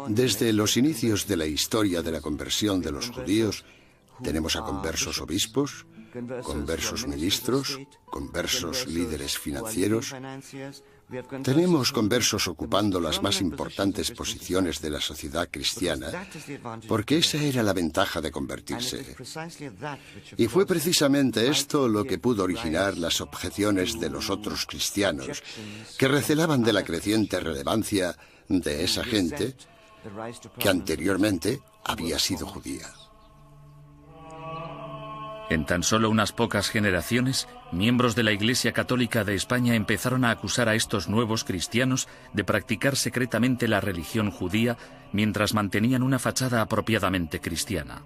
Speaker 3: Desde los inicios de la historia de la conversión de los judíos, tenemos a conversos obispos, conversos ministros, conversos líderes financieros. Tenemos conversos ocupando las más importantes posiciones de la sociedad cristiana, porque esa era la ventaja de convertirse. Y fue precisamente esto lo que pudo originar las objeciones de los otros cristianos, que recelaban de la creciente relevancia de esa gente que anteriormente había sido judía.
Speaker 1: En tan solo unas pocas generaciones, miembros de la Iglesia Católica de España empezaron a acusar a estos nuevos cristianos de practicar secretamente la religión judía mientras mantenían una fachada apropiadamente cristiana.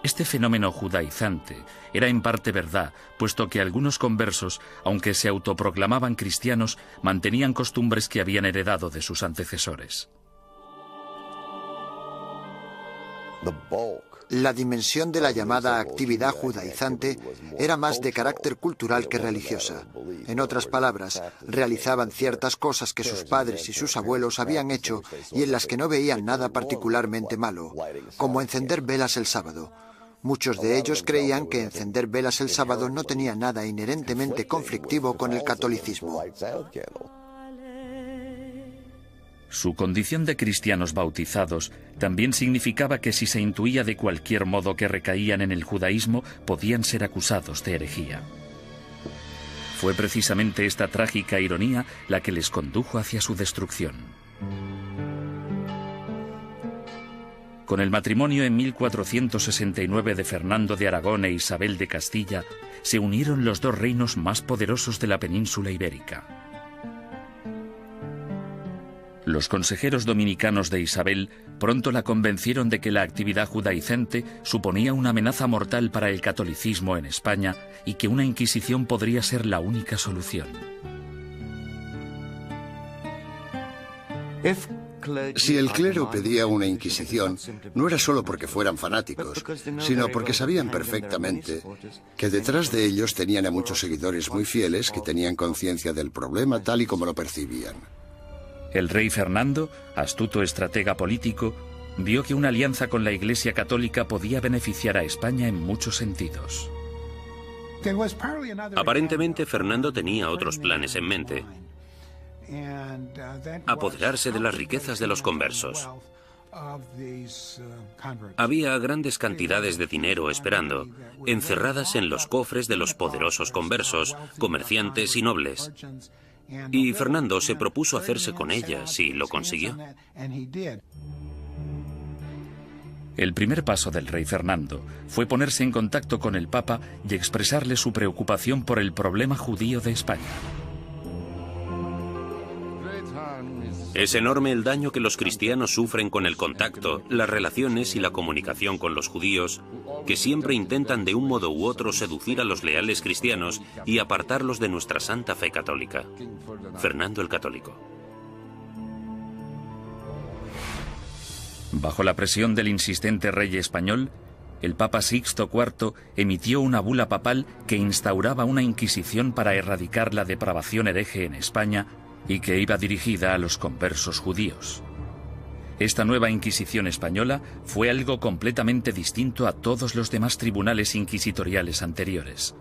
Speaker 1: Este fenómeno judaizante era en parte verdad, puesto que algunos conversos, aunque se autoproclamaban cristianos, mantenían costumbres que habían heredado de sus antecesores.
Speaker 5: La dimensión de la llamada actividad judaizante era más de carácter cultural que religiosa. En otras palabras, realizaban ciertas cosas que sus padres y sus abuelos habían hecho y en las que no veían nada particularmente malo, como encender velas el sábado. Muchos de ellos creían que encender velas el sábado no tenía nada inherentemente conflictivo con el catolicismo.
Speaker 1: Su condición de cristianos bautizados también significaba que si se intuía de cualquier modo que recaían en el judaísmo, podían ser acusados de herejía. Fue precisamente esta trágica ironía la que les condujo hacia su destrucción. Con el matrimonio en 1469 de Fernando de Aragón e Isabel de Castilla, se unieron los dos reinos más poderosos de la península ibérica. Los consejeros dominicanos de Isabel pronto la convencieron de que la actividad judaizante suponía una amenaza mortal para el catolicismo en España y que una Inquisición podría ser la única solución.
Speaker 3: Si el clero pedía una Inquisición, no era solo porque fueran fanáticos, sino porque sabían perfectamente que detrás de ellos tenían a muchos seguidores muy fieles que tenían conciencia del problema tal y como lo percibían.
Speaker 1: El rey Fernando, astuto estratega político, vio que una alianza con la Iglesia Católica podía beneficiar a España en muchos sentidos.
Speaker 6: Aparentemente, Fernando tenía otros planes en mente. Apoderarse de las riquezas de los conversos. Había grandes cantidades de dinero esperando, encerradas en los cofres de los poderosos conversos, comerciantes y nobles. Y Fernando se propuso hacerse con ellas y lo consiguió.
Speaker 1: El primer paso del rey Fernando fue ponerse en contacto con el Papa y expresarle su preocupación por el problema judío de España.
Speaker 6: Es enorme el daño que los cristianos sufren con el contacto, las relaciones y la comunicación con los judíos, que siempre intentan de un modo u otro seducir a los leales cristianos y apartarlos de nuestra santa fe católica. Fernando el Católico.
Speaker 1: Bajo la presión del insistente rey español, el Papa Sixto IV emitió una bula papal que instauraba una inquisición para erradicar la depravación hereje en España y que iba dirigida a los conversos judíos. Esta nueva Inquisición española fue algo completamente distinto a todos los demás tribunales inquisitoriales anteriores.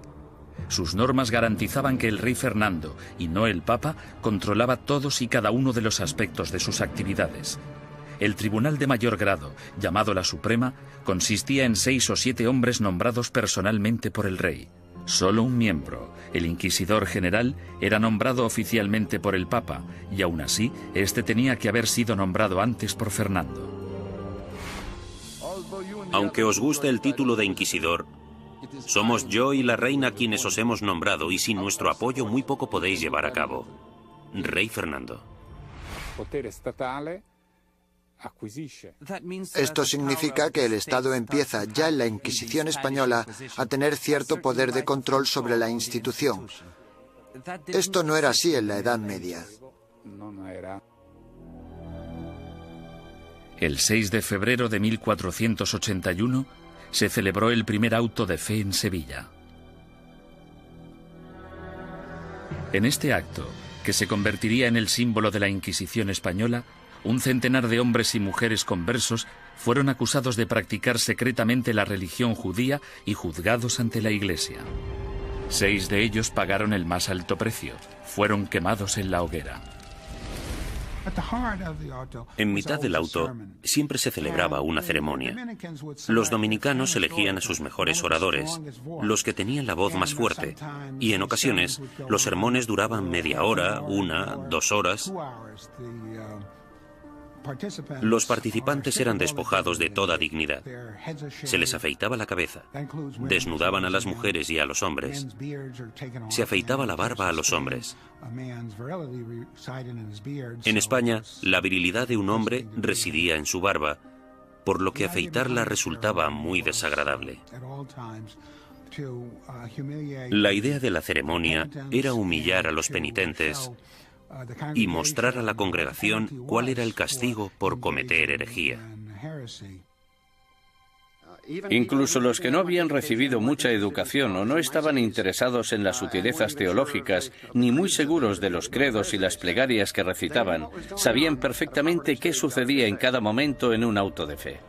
Speaker 1: Sus normas garantizaban que el rey Fernando, y no el Papa, controlaba todos y cada uno de los aspectos de sus actividades. El tribunal de mayor grado, llamado la Suprema, consistía en 6 o 7 hombres nombrados personalmente por el rey. Solo un miembro, el inquisidor general, era nombrado oficialmente por el Papa, y aún así, este tenía que haber sido nombrado antes por Fernando.
Speaker 6: Aunque os guste el título de inquisidor, somos yo y la reina quienes os hemos nombrado, y sin nuestro apoyo muy poco podéis llevar a cabo. Rey Fernando.
Speaker 5: Esto significa que el Estado empieza ya en la Inquisición española a tener cierto poder de control sobre la institución. Esto no era así en la Edad Media.
Speaker 1: El 6 de febrero de 1481 se celebró el primer auto de fe en Sevilla. En este acto, que se convertiría en el símbolo de la Inquisición española, un centenar de hombres y mujeres conversos fueron acusados de practicar secretamente la religión judía y juzgados ante la Iglesia. 6 de ellos pagaron el más alto precio. Fueron quemados en la hoguera.
Speaker 6: En mitad del auto siempre se celebraba una ceremonia. Los dominicanos elegían a sus mejores oradores, los que tenían la voz más fuerte, y en ocasiones los sermones duraban media hora, 1, 2 horas. Los participantes eran despojados de toda dignidad. Se les afeitaba la cabeza, desnudaban a las mujeres y a los hombres, se afeitaba la barba a los hombres. En España, la virilidad de un hombre residía en su barba, por lo que afeitarla resultaba muy desagradable. La idea de la ceremonia era humillar a los penitentes y mostrar a la congregación cuál era el castigo por cometer herejía.
Speaker 4: Incluso los que no habían recibido mucha educación o no estaban interesados en las sutilezas teológicas, ni muy seguros de los credos y las plegarias que recitaban, sabían perfectamente qué sucedía en cada momento en un auto de fe.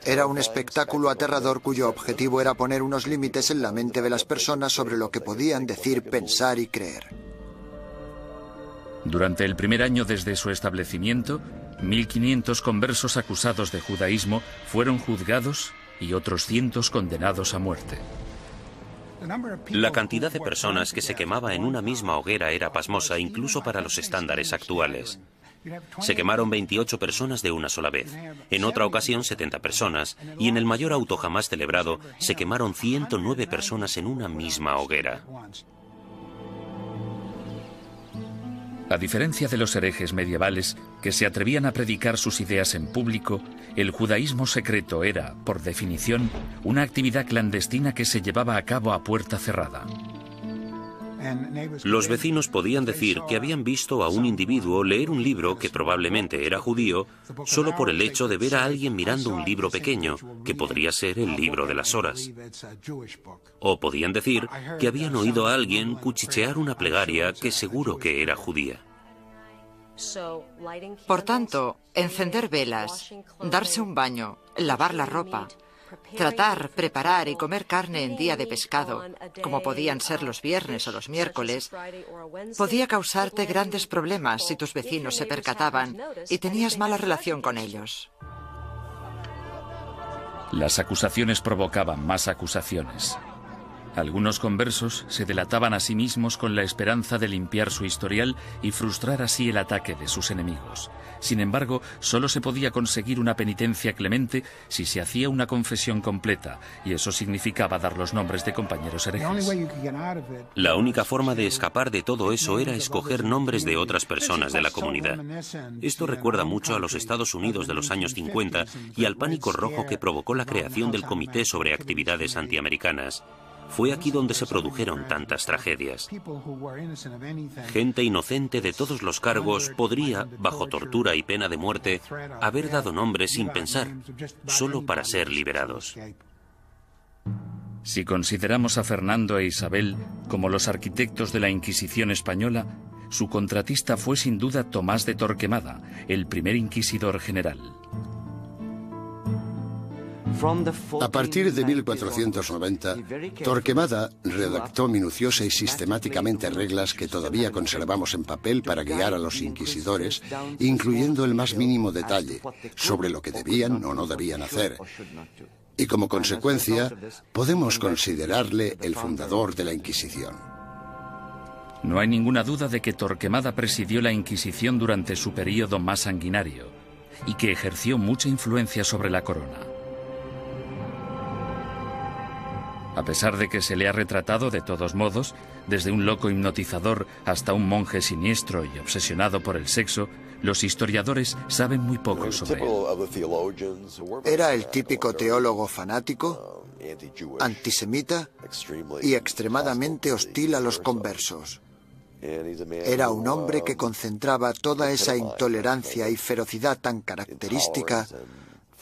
Speaker 5: Era un espectáculo aterrador cuyo objetivo era poner unos límites en la mente de las personas sobre lo que podían decir, pensar y creer.
Speaker 1: Durante el primer año desde su establecimiento, 1.500 conversos acusados de judaísmo fueron juzgados y otros cientos condenados a muerte.
Speaker 6: La cantidad de personas que se quemaba en una misma hoguera era pasmosa incluso para los estándares actuales. Se quemaron 28 personas de una sola vez, en otra ocasión 70 personas, y en el mayor auto jamás celebrado se quemaron 109 personas en una misma hoguera.
Speaker 1: A diferencia de los herejes medievales que se atrevían a predicar sus ideas en público, el judaísmo secreto era, por definición, una actividad clandestina que se llevaba a cabo a puerta cerrada.
Speaker 6: Los vecinos podían decir que habían visto a un individuo leer un libro que probablemente era judío solo por el hecho de ver a alguien mirando un libro pequeño, que podría ser el libro de las horas. O podían decir que habían oído a alguien cuchichear una plegaria que seguro que era judía.
Speaker 2: Por tanto, encender velas, darse un baño, lavar la ropa, tratar, preparar y comer carne en día de pescado, como podían ser los viernes o los miércoles, podía causarte grandes problemas si tus vecinos se percataban y tenías mala relación con ellos.
Speaker 1: Las acusaciones provocaban más acusaciones. Algunos conversos se delataban a sí mismos con la esperanza de limpiar su historial y frustrar así el ataque de sus enemigos. Sin embargo, solo se podía conseguir una penitencia clemente si se hacía una confesión completa, y eso significaba dar los nombres de compañeros herejes.
Speaker 6: La única forma de escapar de todo eso era escoger nombres de otras personas de la comunidad. Esto recuerda mucho a los Estados Unidos de los años 50 y al pánico rojo que provocó la creación del Comité sobre Actividades Antiamericanas. Fue aquí donde se produjeron tantas tragedias. Gente inocente de todos los cargos podría, bajo tortura y pena de muerte, haber dado nombres sin pensar, solo para ser liberados.
Speaker 1: Si consideramos a Fernando e Isabel como los arquitectos de la Inquisición española, su contratista fue sin duda Tomás de Torquemada, el primer inquisidor general.
Speaker 3: A partir de 1490, Torquemada redactó minuciosa y sistemáticamente reglas que todavía conservamos en papel para guiar a los inquisidores, incluyendo el más mínimo detalle sobre lo que debían o no debían hacer. Y como consecuencia, podemos considerarle el fundador de la Inquisición.
Speaker 1: No hay ninguna duda de que Torquemada presidió la Inquisición durante su período más sanguinario y que ejerció mucha influencia sobre la corona. A pesar de que se le ha retratado de todos modos, desde un loco hipnotizador hasta un monje siniestro y obsesionado por el sexo, los historiadores saben muy poco sobre él.
Speaker 5: Era el típico teólogo fanático, antisemita y extremadamente hostil a los conversos. Era un hombre que concentraba toda esa intolerancia y ferocidad tan característica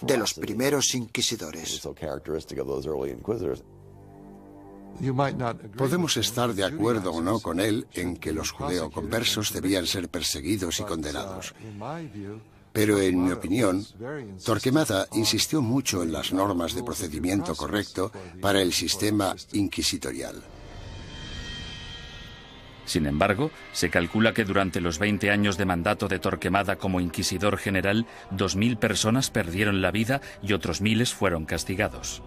Speaker 5: de los primeros inquisidores.
Speaker 3: Podemos estar de acuerdo o no con él en que los judeoconversos debían ser perseguidos y condenados. Pero en mi opinión, Torquemada insistió mucho en las normas de procedimiento correcto para el sistema inquisitorial.
Speaker 1: Sin embargo, se calcula que durante los 20 años de mandato de Torquemada como inquisidor general, 2.000 personas perdieron la vida y otros miles fueron castigados.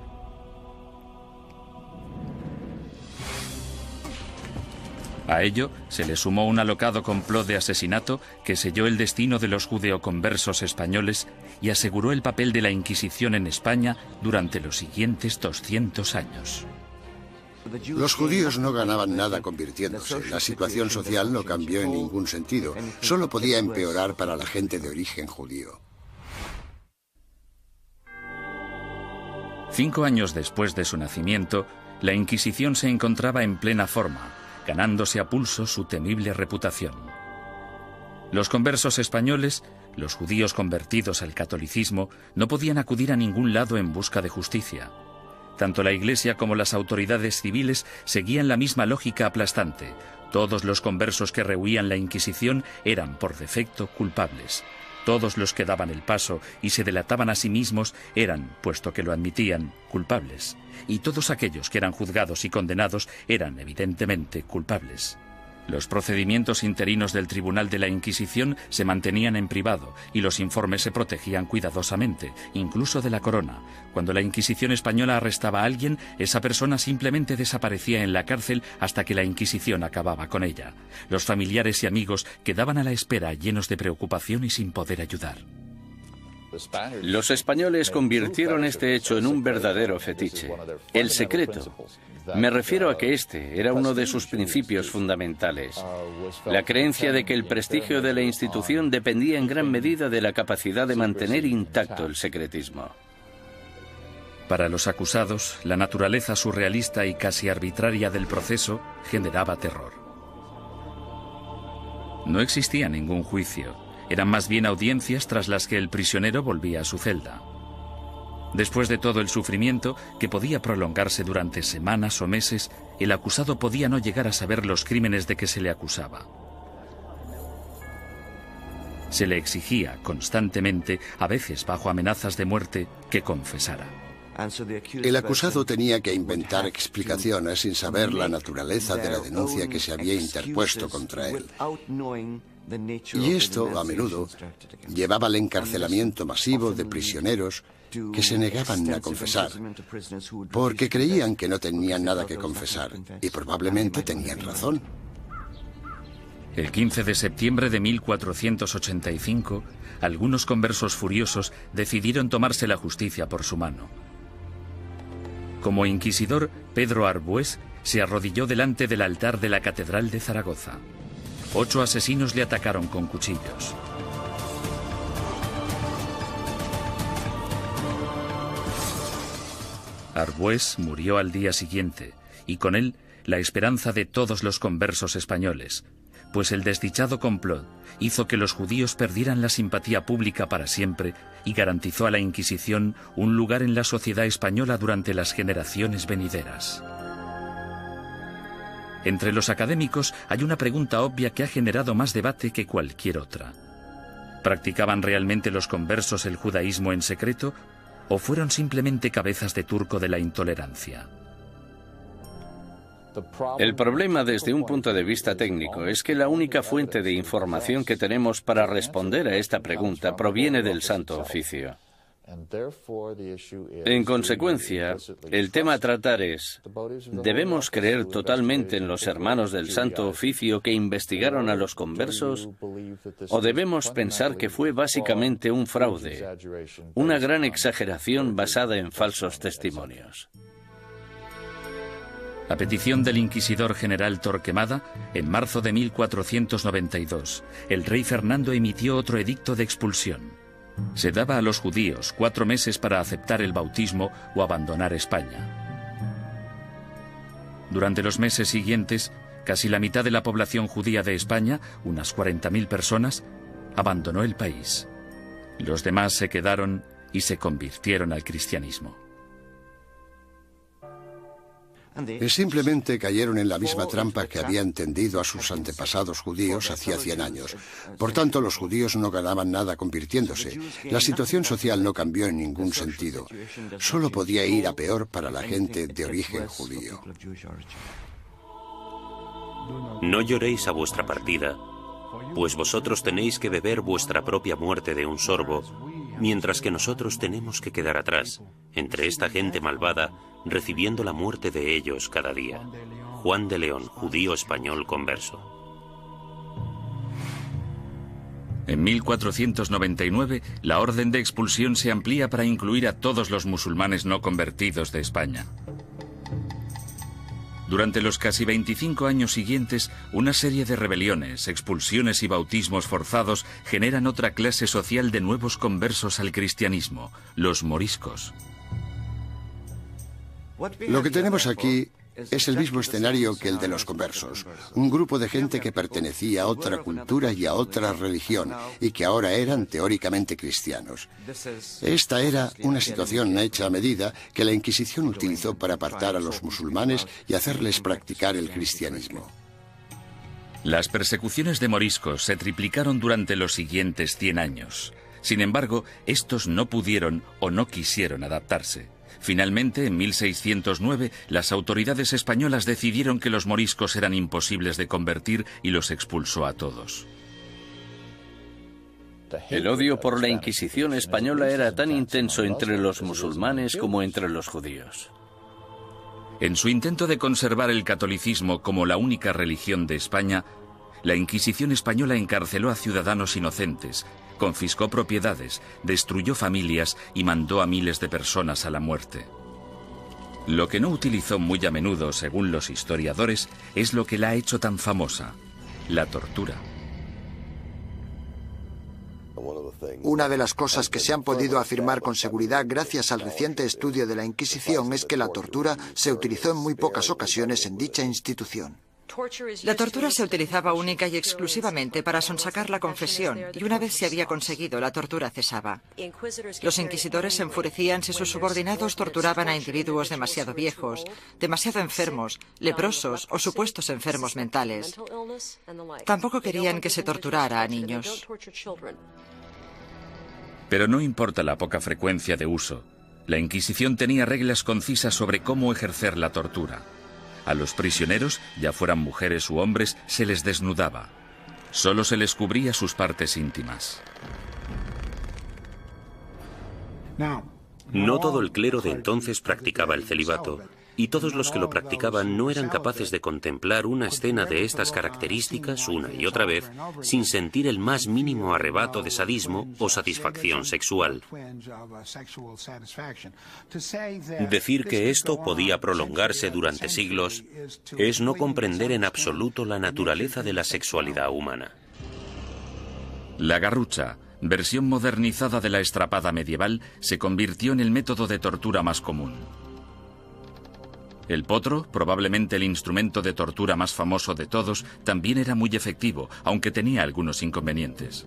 Speaker 1: A ello se le sumó un alocado complot de asesinato que selló el destino de los judeoconversos españoles y aseguró el papel de la Inquisición en España durante los siguientes 200 años.
Speaker 3: Los judíos no ganaban nada convirtiéndose. La situación social no cambió en ningún sentido. Solo podía empeorar para la gente de origen judío.
Speaker 1: 5 años después de su nacimiento, la Inquisición se encontraba en plena forma, ganándose a pulso su temible reputación. Los conversos españoles, los judíos convertidos al catolicismo, no podían acudir a ningún lado en busca de justicia. Tanto la Iglesia como las autoridades civiles seguían la misma lógica aplastante. Todos los conversos que rehuían la Inquisición eran, por defecto, culpables. Todos los que daban el paso y se delataban a sí mismos eran, puesto que lo admitían, culpables. Y todos aquellos que eran juzgados y condenados eran, evidentemente, culpables. Los procedimientos interinos del Tribunal de la Inquisición se mantenían en privado y los informes se protegían cuidadosamente, incluso de la corona. Cuando la Inquisición española arrestaba a alguien, esa persona simplemente desaparecía en la cárcel hasta que la Inquisición acababa con ella. Los familiares y amigos quedaban a la espera, llenos de preocupación y sin poder ayudar.
Speaker 4: Los españoles convirtieron este hecho en un verdadero fetiche. El secreto. Me refiero a que este era uno de sus principios fundamentales. La creencia de que el prestigio de la institución dependía en gran medida de la capacidad de mantener intacto el secretismo.
Speaker 1: Para los acusados, la naturaleza surrealista y casi arbitraria del proceso generaba terror. No existía ningún juicio. Eran más bien audiencias tras las que el prisionero volvía a su celda. Después de todo el sufrimiento, que podía prolongarse durante semanas o meses, el acusado podía no llegar a saber los crímenes de que se le acusaba. Se le exigía constantemente, a veces bajo amenazas de muerte, que confesara.
Speaker 3: El acusado tenía que inventar explicaciones sin saber la naturaleza de la denuncia que se había interpuesto contra él. Y esto, a menudo, llevaba al encarcelamiento masivo de prisioneros que se negaban a confesar, porque creían que no tenían nada que confesar, y probablemente tenían razón.
Speaker 1: El 15 de septiembre de 1485, algunos conversos furiosos decidieron tomarse la justicia por su mano. Como inquisidor, Pedro Arbués se arrodilló delante del altar de la Catedral de Zaragoza. 8 asesinos le atacaron con cuchillos. Arbués murió al día siguiente, y con él la esperanza de todos los conversos españoles, pues el desdichado complot hizo que los judíos perdieran la simpatía pública para siempre y garantizó a la Inquisición un lugar en la sociedad española durante las generaciones venideras. Entre los académicos hay una pregunta obvia que ha generado más debate que cualquier otra. ¿Practicaban realmente los conversos el judaísmo en secreto o fueron simplemente cabezas de turco de la intolerancia?
Speaker 4: El problema desde un punto de vista técnico es que la única fuente de información que tenemos para responder a esta pregunta proviene del Santo Oficio. En consecuencia, el tema a tratar es, ¿debemos creer totalmente en los hermanos del Santo Oficio que investigaron a los conversos? ¿O debemos pensar que fue básicamente un fraude, una gran exageración basada en falsos testimonios?
Speaker 1: A petición del inquisidor general Torquemada, en marzo de 1492, el rey Fernando emitió otro edicto de expulsión. Se daba a los judíos 4 meses para aceptar el bautismo o abandonar España. Durante los meses siguientes, casi la mitad de la población judía de España, unas 40.000 personas, abandonó el país. Los demás se quedaron y se convirtieron al cristianismo.
Speaker 3: Simplemente cayeron en la misma trampa que habían tendido a sus antepasados judíos hacía 100 años. Por tanto, los judíos no ganaban nada convirtiéndose. La situación social no cambió en ningún sentido. Solo podía ir a peor para la gente de origen judío.
Speaker 6: No lloréis a vuestra partida, pues vosotros tenéis que beber vuestra propia muerte de un sorbo, mientras que nosotros tenemos que quedar atrás, entre esta gente malvada, recibiendo la muerte de ellos cada día. Juan de León, judío español converso.
Speaker 1: En 1499, la orden de expulsión se amplía para incluir a todos los musulmanes no convertidos de España. Durante los casi 25 años siguientes, una serie de rebeliones, expulsiones y bautismos forzados generan otra clase social de nuevos conversos al cristianismo, los moriscos.
Speaker 3: Lo que tenemos aquí es el mismo escenario que el de los conversos. Un grupo de gente que pertenecía a otra cultura y a otra religión y que ahora eran teóricamente cristianos. Esta era una situación hecha a medida que la Inquisición utilizó para apartar a los musulmanes y hacerles practicar el cristianismo.
Speaker 1: Las persecuciones de moriscos se triplicaron durante los siguientes 100 años. Sin embargo, estos no pudieron o no quisieron adaptarse. Finalmente, en 1609, las autoridades españolas decidieron que los moriscos eran imposibles de convertir y los expulsó a todos.
Speaker 4: El odio por la Inquisición española era tan intenso entre los musulmanes como entre los judíos.
Speaker 1: En su intento de conservar el catolicismo como la única religión de España, la Inquisición española encarceló a ciudadanos inocentes, confiscó propiedades, destruyó familias y mandó a miles de personas a la muerte. Lo que no utilizó muy a menudo, según los historiadores, es lo que la ha hecho tan famosa: la tortura.
Speaker 5: Una de las cosas que se han podido afirmar con seguridad gracias al reciente estudio de la Inquisición es que la tortura se utilizó en muy pocas ocasiones en dicha institución.
Speaker 2: La tortura se utilizaba única y exclusivamente para sonsacar la confesión, y una vez se había conseguido, la tortura cesaba. Los inquisidores se enfurecían si sus subordinados torturaban a individuos demasiado viejos, demasiado enfermos, leprosos o supuestos enfermos mentales. Tampoco querían que se torturara a niños.
Speaker 1: Pero no importa la poca frecuencia de uso, la Inquisición tenía reglas concisas sobre cómo ejercer la tortura. A los prisioneros, ya fueran mujeres u hombres, se les desnudaba. Solo se les cubría sus partes íntimas.
Speaker 6: No todo el clero de entonces practicaba el celibato, y todos los que lo practicaban no eran capaces de contemplar una escena de estas características una y otra vez sin sentir el más mínimo arrebato de sadismo o satisfacción sexual. Decir que esto podía prolongarse durante siglos es no comprender en absoluto la naturaleza de la sexualidad humana.
Speaker 1: La garrucha, versión modernizada de la estrapada medieval, se convirtió en el método de tortura más común. El potro, probablemente el instrumento de tortura más famoso de todos, también era muy efectivo, aunque tenía algunos inconvenientes.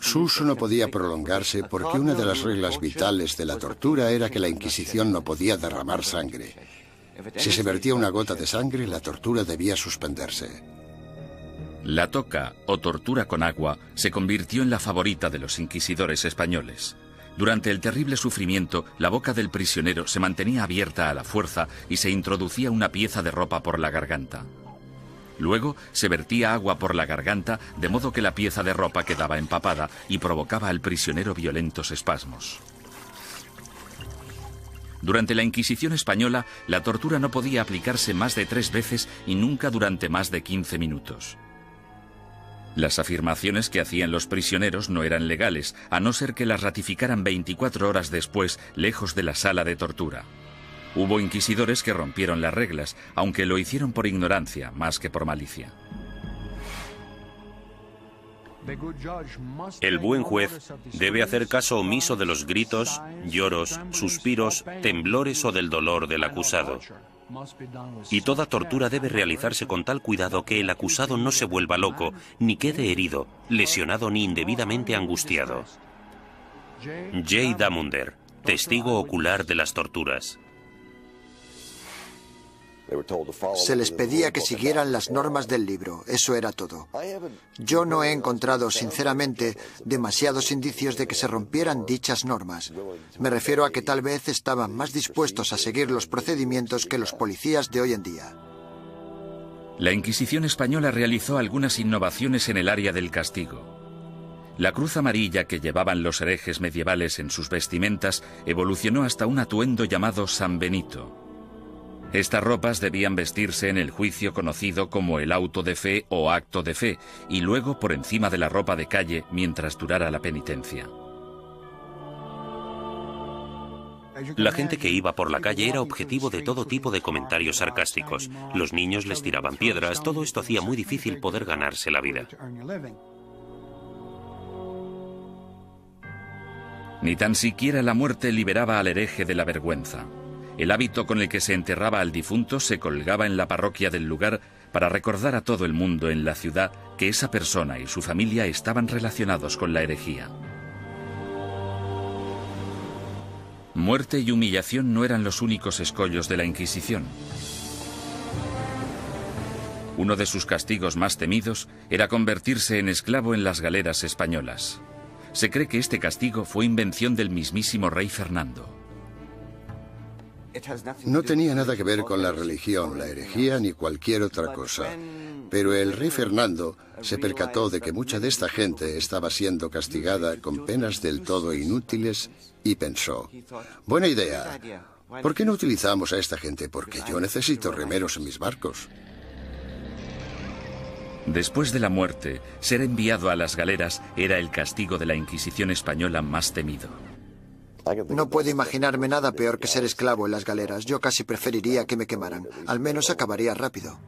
Speaker 3: Su uso no podía prolongarse porque una de las reglas vitales de la tortura era que la Inquisición no podía derramar sangre. Si se vertía una gota de sangre, la tortura debía suspenderse.
Speaker 1: La toca, o tortura con agua, se convirtió en la favorita de los inquisidores españoles. Durante el terrible sufrimiento, la boca del prisionero se mantenía abierta a la fuerza y se introducía una pieza de ropa por la garganta. Luego se vertía agua por la garganta, de modo que la pieza de ropa quedaba empapada y provocaba al prisionero violentos espasmos. Durante la Inquisición española, la tortura no podía aplicarse más de 3 veces y nunca durante más de 15 minutos. Las afirmaciones que hacían los prisioneros no eran legales, a no ser que las ratificaran 24 horas después, lejos de la sala de tortura. Hubo inquisidores que rompieron las reglas, aunque lo hicieron por ignorancia, más que por malicia.
Speaker 6: El buen juez debe hacer caso omiso de los gritos, lloros, suspiros, temblores o del dolor del acusado. Y toda tortura debe realizarse con tal cuidado que el acusado no se vuelva loco, ni quede herido, lesionado ni indebidamente angustiado. J. Damunder, testigo ocular de las torturas.
Speaker 5: Se les pedía que siguieran las normas del libro, eso era todo. Yo no he encontrado, sinceramente, demasiados indicios de que se rompieran dichas normas. Me refiero a que tal vez estaban más dispuestos a seguir los procedimientos que los policías de hoy en día.
Speaker 1: La Inquisición española realizó algunas innovaciones en el área del castigo. La cruz amarilla que llevaban los herejes medievales en sus vestimentas evolucionó hasta un atuendo llamado San Benito. Estas ropas debían vestirse en el juicio conocido como el auto de fe o acto de fe, y luego por encima de la ropa de calle mientras durara la penitencia.
Speaker 6: La gente que iba por la calle era objetivo de todo tipo de comentarios sarcásticos. Los niños les tiraban piedras, todo esto hacía muy difícil poder ganarse la vida.
Speaker 1: Ni tan siquiera la muerte liberaba al hereje de la vergüenza. El hábito con el que se enterraba al difunto se colgaba en la parroquia del lugar para recordar a todo el mundo en la ciudad que esa persona y su familia estaban relacionados con la herejía. Muerte y humillación no eran los únicos escollos de la Inquisición. Uno de sus castigos más temidos era convertirse en esclavo en las galeras españolas. Se cree que este castigo fue invención del mismísimo rey Fernando.
Speaker 3: No tenía nada que ver con la religión, la herejía ni cualquier otra cosa. Pero el rey Fernando se percató de que mucha de esta gente estaba siendo castigada con penas del todo inútiles y pensó, buena idea, ¿por qué no utilizamos a esta gente? Porque yo necesito remeros en mis barcos.
Speaker 1: Después de la muerte, ser enviado a las galeras era el castigo de la Inquisición española más temido.
Speaker 5: No puedo imaginarme nada peor que ser esclavo en las galeras. Yo casi preferiría que me quemaran. Al menos acabaría rápido.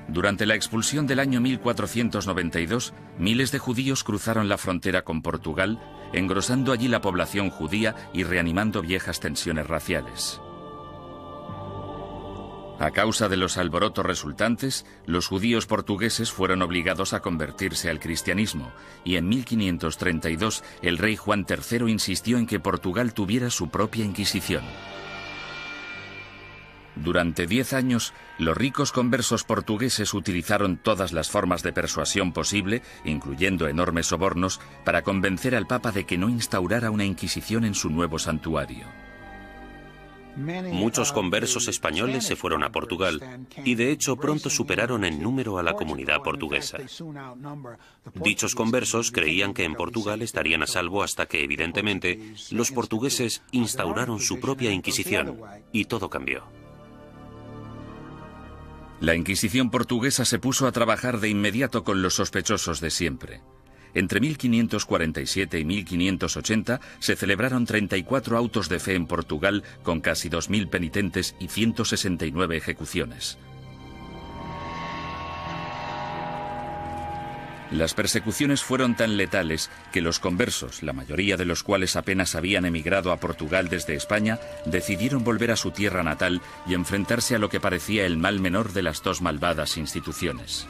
Speaker 1: Durante la expulsión del año 1492, miles de judíos cruzaron la frontera con Portugal, engrosando allí la población judía y reanimando viejas tensiones raciales. A causa de los alborotos resultantes, los judíos portugueses fueron obligados a convertirse al cristianismo, y en 1532 el rey Juan III insistió en que Portugal tuviera su propia Inquisición. Durante 10 años, los ricos conversos portugueses utilizaron todas las formas de persuasión posible, incluyendo enormes sobornos, para convencer al Papa de que no instaurara una Inquisición en su nuevo santuario.
Speaker 6: Muchos conversos españoles se fueron a Portugal y de hecho pronto superaron en número a la comunidad portuguesa. Dichos conversos creían que en Portugal estarían a salvo hasta que, evidentemente, los portugueses instauraron su propia Inquisición y todo cambió.
Speaker 1: La Inquisición portuguesa se puso a trabajar de inmediato con los sospechosos de siempre. Entre 1547 y 1580 se celebraron 34 autos de fe en Portugal con casi 2.000 penitentes y 169 ejecuciones. Las persecuciones fueron tan letales que los conversos, la mayoría de los cuales apenas habían emigrado a Portugal desde España, decidieron volver a su tierra natal y enfrentarse a lo que parecía el mal menor de las dos malvadas instituciones.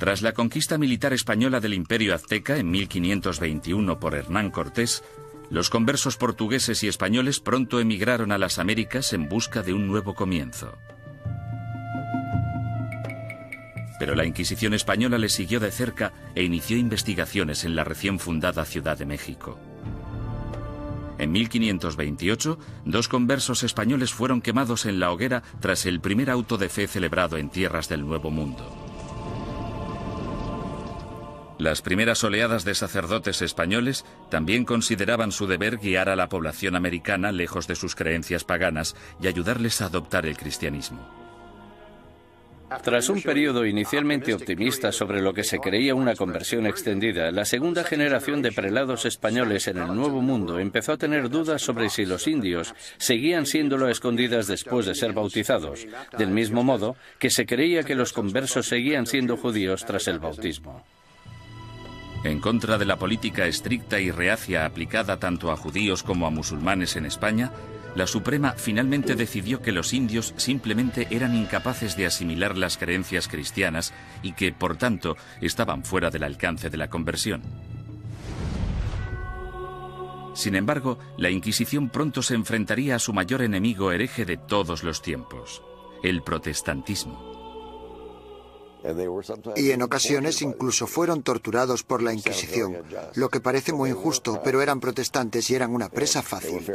Speaker 1: Tras la conquista militar española del Imperio Azteca en 1521 por Hernán Cortés, los conversos portugueses y españoles pronto emigraron a las Américas en busca de un nuevo comienzo. Pero la Inquisición española les siguió de cerca e inició investigaciones en la recién fundada Ciudad de México. En 1528, 2 conversos españoles fueron quemados en la hoguera tras el primer auto de fe celebrado en tierras del Nuevo Mundo. Las primeras oleadas de sacerdotes españoles también consideraban su deber guiar a la población americana lejos de sus creencias paganas y ayudarles a adoptar el cristianismo.
Speaker 4: Tras un periodo inicialmente optimista sobre lo que se creía una conversión extendida, la segunda generación de prelados españoles en el Nuevo Mundo empezó a tener dudas sobre si los indios seguían siéndolo a escondidas después de ser bautizados, del mismo modo que se creía que los conversos seguían siendo judíos tras el bautismo.
Speaker 1: En contra de la política estricta y reacia aplicada tanto a judíos como a musulmanes en España, la Suprema finalmente decidió que los indios simplemente eran incapaces de asimilar las creencias cristianas y que, por tanto, estaban fuera del alcance de la conversión. Sin embargo, la Inquisición pronto se enfrentaría a su mayor enemigo hereje de todos los tiempos, el protestantismo.
Speaker 5: Y en ocasiones incluso fueron torturados por la Inquisición, lo que parece muy injusto, pero eran protestantes y eran una presa fácil.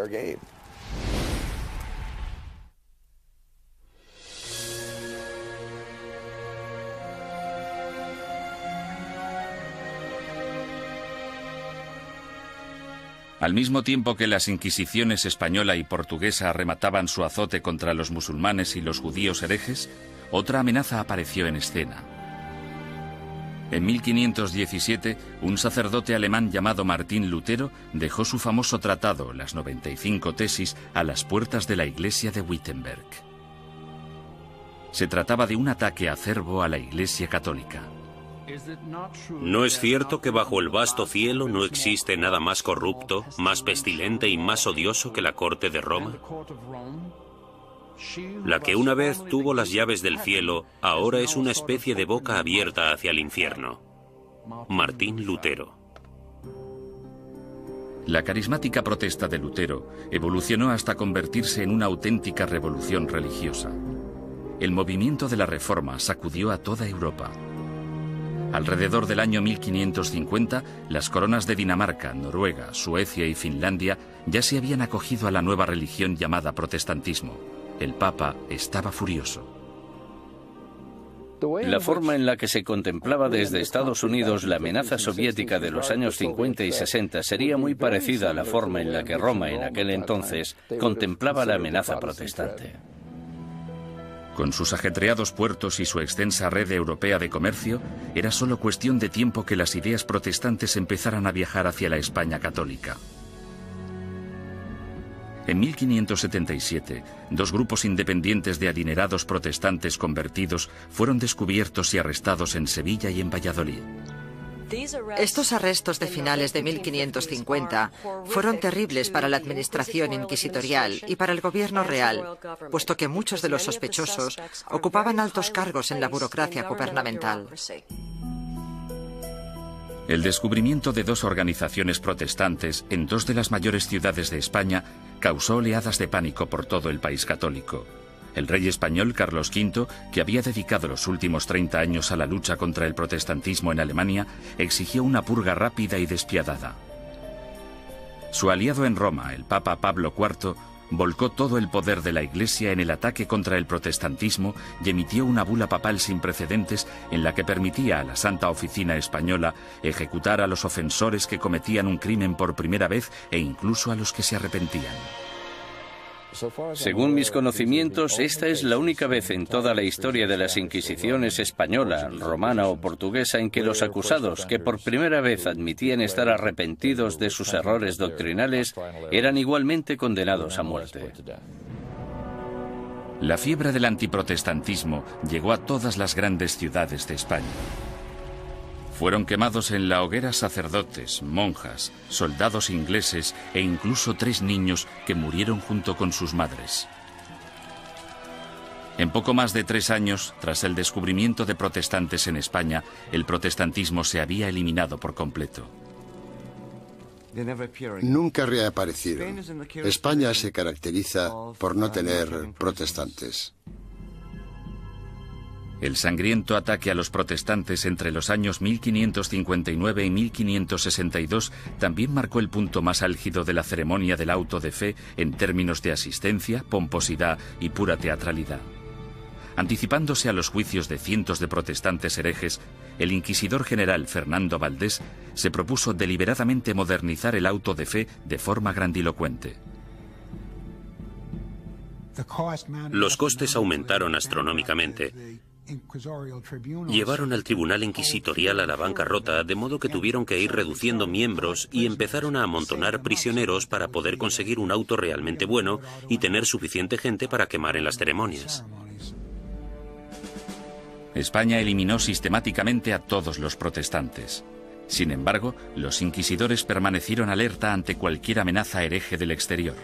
Speaker 1: Al mismo tiempo que las inquisiciones española y portuguesa remataban su azote contra los musulmanes y los judíos herejes, otra amenaza apareció en escena. En 1517, un sacerdote alemán llamado Martín Lutero dejó su famoso tratado, las 95 tesis, a las puertas de la iglesia de Wittenberg. Se trataba de un ataque acerbo a la Iglesia católica.
Speaker 6: ¿No es cierto que bajo el vasto cielo no existe nada más corrupto, más pestilente y más odioso que la corte de Roma? La que una vez tuvo las llaves del cielo, ahora es una especie de boca abierta hacia el infierno. Martín Lutero.
Speaker 1: La carismática protesta de Lutero evolucionó hasta convertirse en una auténtica revolución religiosa. El movimiento de la Reforma sacudió a toda Europa. Alrededor del año 1550, las coronas de Dinamarca, Noruega, Suecia y Finlandia ya se habían acogido a la nueva religión llamada protestantismo. El Papa estaba furioso.
Speaker 4: La forma en la que se contemplaba desde Estados Unidos la amenaza soviética de los años 50 y 60 sería muy parecida a la forma en la que Roma en aquel entonces contemplaba la amenaza protestante.
Speaker 1: Con sus ajetreados puertos y su extensa red europea de comercio, era solo cuestión de tiempo que las ideas protestantes empezaran a viajar hacia la España católica. En 1577, dos grupos independientes de adinerados protestantes convertidos fueron descubiertos y arrestados en Sevilla y en Valladolid.
Speaker 2: Estos arrestos de finales de 1550 fueron terribles para la administración inquisitorial y para el gobierno real, puesto que muchos de los sospechosos ocupaban altos cargos en la burocracia gubernamental.
Speaker 1: El descubrimiento de dos organizaciones protestantes en dos de las mayores ciudades de España causó oleadas de pánico por todo el país católico. El rey español Carlos V, que había dedicado los últimos 30 años a la lucha contra el protestantismo en Alemania, exigió una purga rápida y despiadada. Su aliado en Roma, el Papa Pablo IV, volcó todo el poder de la Iglesia en el ataque contra el protestantismo y emitió una bula papal sin precedentes en la que permitía a la Santa Oficina Española ejecutar a los ofensores que cometían un crimen por primera vez e incluso a los que se arrepentían.
Speaker 4: Según mis conocimientos, esta es la única vez en toda la historia de las Inquisiciones española, romana o portuguesa en que los acusados, que por primera vez admitían estar arrepentidos de sus errores doctrinales, eran igualmente condenados a muerte.
Speaker 1: La fiebre del antiprotestantismo llegó a todas las grandes ciudades de España. Fueron quemados en la hoguera sacerdotes, monjas, soldados ingleses e incluso 3 niños que murieron junto con sus madres. En poco más de 3 años, tras el descubrimiento de protestantes en España, el protestantismo se había eliminado por completo.
Speaker 3: Nunca reaparecieron. España se caracteriza por no tener protestantes.
Speaker 1: El sangriento ataque a los protestantes entre los años 1559 y 1562 también marcó el punto más álgido de la ceremonia del auto de fe en términos de asistencia, pomposidad y pura teatralidad. Anticipándose a los juicios de cientos de protestantes herejes, el inquisidor general Fernando Valdés se propuso deliberadamente modernizar el auto de fe de forma grandilocuente.
Speaker 6: Los costes aumentaron astronómicamente. Llevaron al tribunal inquisitorial a la bancarrota, de modo que tuvieron que ir reduciendo miembros y empezaron a amontonar prisioneros para poder conseguir un auto realmente bueno y tener suficiente gente para quemar en las ceremonias.
Speaker 1: España eliminó sistemáticamente a todos los protestantes. Sin embargo, los inquisidores permanecieron alerta ante cualquier amenaza hereje del exterior.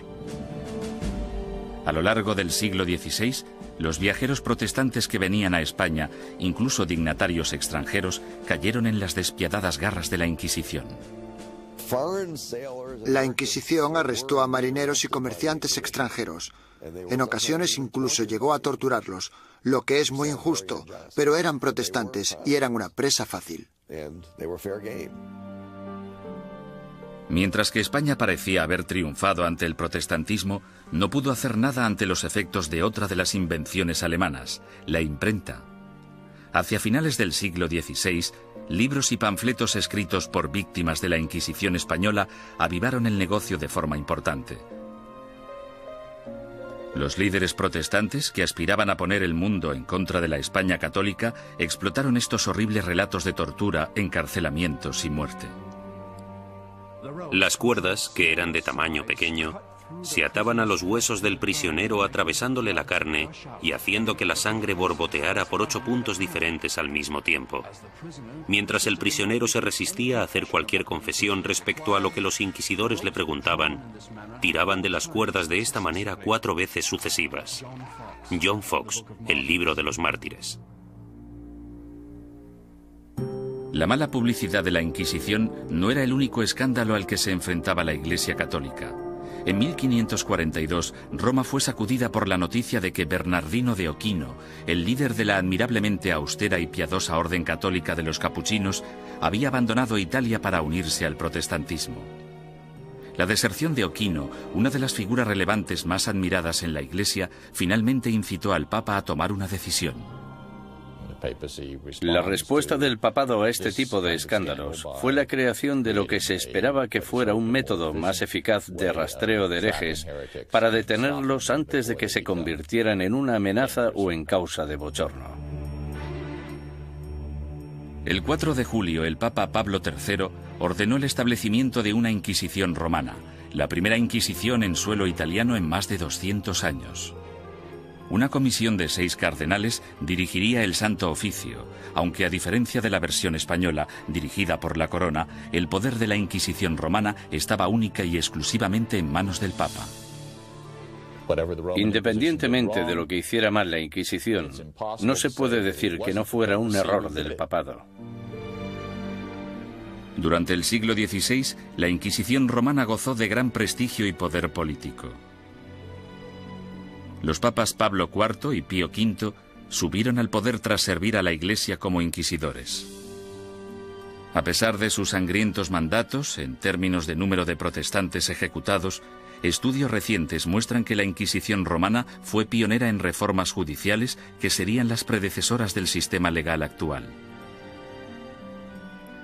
Speaker 1: A lo largo del siglo XVI, los viajeros protestantes que venían a España, incluso dignatarios extranjeros, cayeron en las despiadadas garras de la Inquisición.
Speaker 5: La Inquisición arrestó a marineros y comerciantes extranjeros. En ocasiones incluso llegó a torturarlos, lo que es muy injusto, pero eran protestantes y eran una presa fácil.
Speaker 1: Mientras que España parecía haber triunfado ante el protestantismo, no pudo hacer nada ante los efectos de otra de las invenciones alemanas, la imprenta. Hacia finales del siglo XVI, libros y panfletos escritos por víctimas de la Inquisición española avivaron el negocio de forma importante. Los líderes protestantes, que aspiraban a poner el mundo en contra de la España católica, explotaron estos horribles relatos de tortura, encarcelamientos y muerte.
Speaker 6: Las cuerdas, que eran de tamaño pequeño, se ataban a los huesos del prisionero atravesándole la carne y haciendo que la sangre borboteara por 8 puntos diferentes al mismo tiempo. Mientras el prisionero se resistía a hacer cualquier confesión respecto a lo que los inquisidores le preguntaban, tiraban de las cuerdas de esta manera 4 veces sucesivas. John Foxe, El libro de los mártires.
Speaker 1: La mala publicidad de la Inquisición no era el único escándalo al que se enfrentaba la Iglesia católica. En 1542, Roma fue sacudida por la noticia de que Bernardino de Ochino, el líder de la admirablemente austera y piadosa orden católica de los capuchinos, había abandonado Italia para unirse al protestantismo. La deserción de Ochino, una de las figuras relevantes más admiradas en la Iglesia, finalmente incitó al Papa a tomar una decisión.
Speaker 4: La respuesta del papado a este tipo de escándalos fue la creación de lo que se esperaba que fuera un método más eficaz de rastreo de herejes para detenerlos antes de que se convirtieran en una amenaza o en causa de bochorno.
Speaker 1: El 4 de julio, el Papa Pablo III ordenó el establecimiento de una Inquisición romana, la primera Inquisición en suelo italiano en más de 200 años. Una comisión de 6 cardenales dirigiría el Santo Oficio, aunque a diferencia de la versión española, dirigida por la corona, el poder de la Inquisición romana estaba única y exclusivamente en manos del Papa.
Speaker 4: Independientemente de lo que hiciera mal la Inquisición, no se puede decir que no fuera un error del papado.
Speaker 1: Durante el siglo XVI, la Inquisición romana gozó de gran prestigio y poder político. Los papas Pablo IV y Pío V subieron al poder tras servir a la Iglesia como inquisidores. A pesar de sus sangrientos mandatos, en términos de número de protestantes ejecutados, estudios recientes muestran que la Inquisición romana fue pionera en reformas judiciales que serían las predecesoras del sistema legal actual.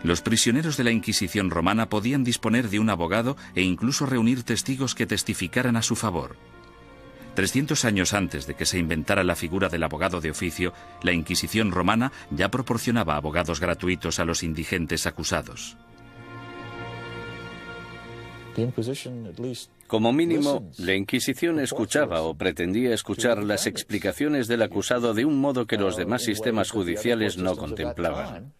Speaker 1: Los prisioneros de la Inquisición romana podían disponer de un abogado e incluso reunir testigos que testificaran a su favor. 300 años antes de que se inventara la figura del abogado de oficio, la Inquisición romana ya proporcionaba abogados gratuitos a los indigentes acusados.
Speaker 4: Como mínimo, la Inquisición escuchaba o pretendía escuchar las explicaciones del acusado de un modo que los demás sistemas judiciales no contemplaban.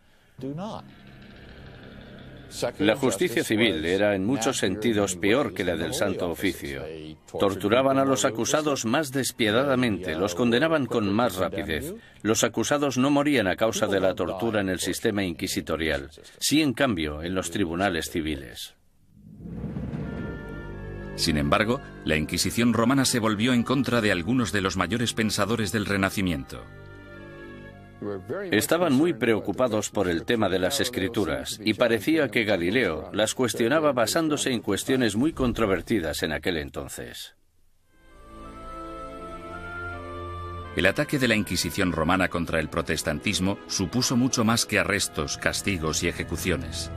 Speaker 4: La justicia civil era en muchos sentidos peor que la del Santo Oficio. Torturaban a los acusados más despiadadamente, los condenaban con más rapidez. Los acusados no morían a causa de la tortura en el sistema inquisitorial, sí en cambio en los tribunales civiles.
Speaker 1: Sin embargo, la Inquisición romana se volvió en contra de algunos de los mayores pensadores del Renacimiento.
Speaker 4: Estaban muy preocupados por el tema de las escrituras y parecía que Galileo las cuestionaba basándose en cuestiones muy controvertidas en aquel entonces.
Speaker 1: El ataque de la Inquisición romana contra el protestantismo supuso mucho más que arrestos, castigos y ejecuciones.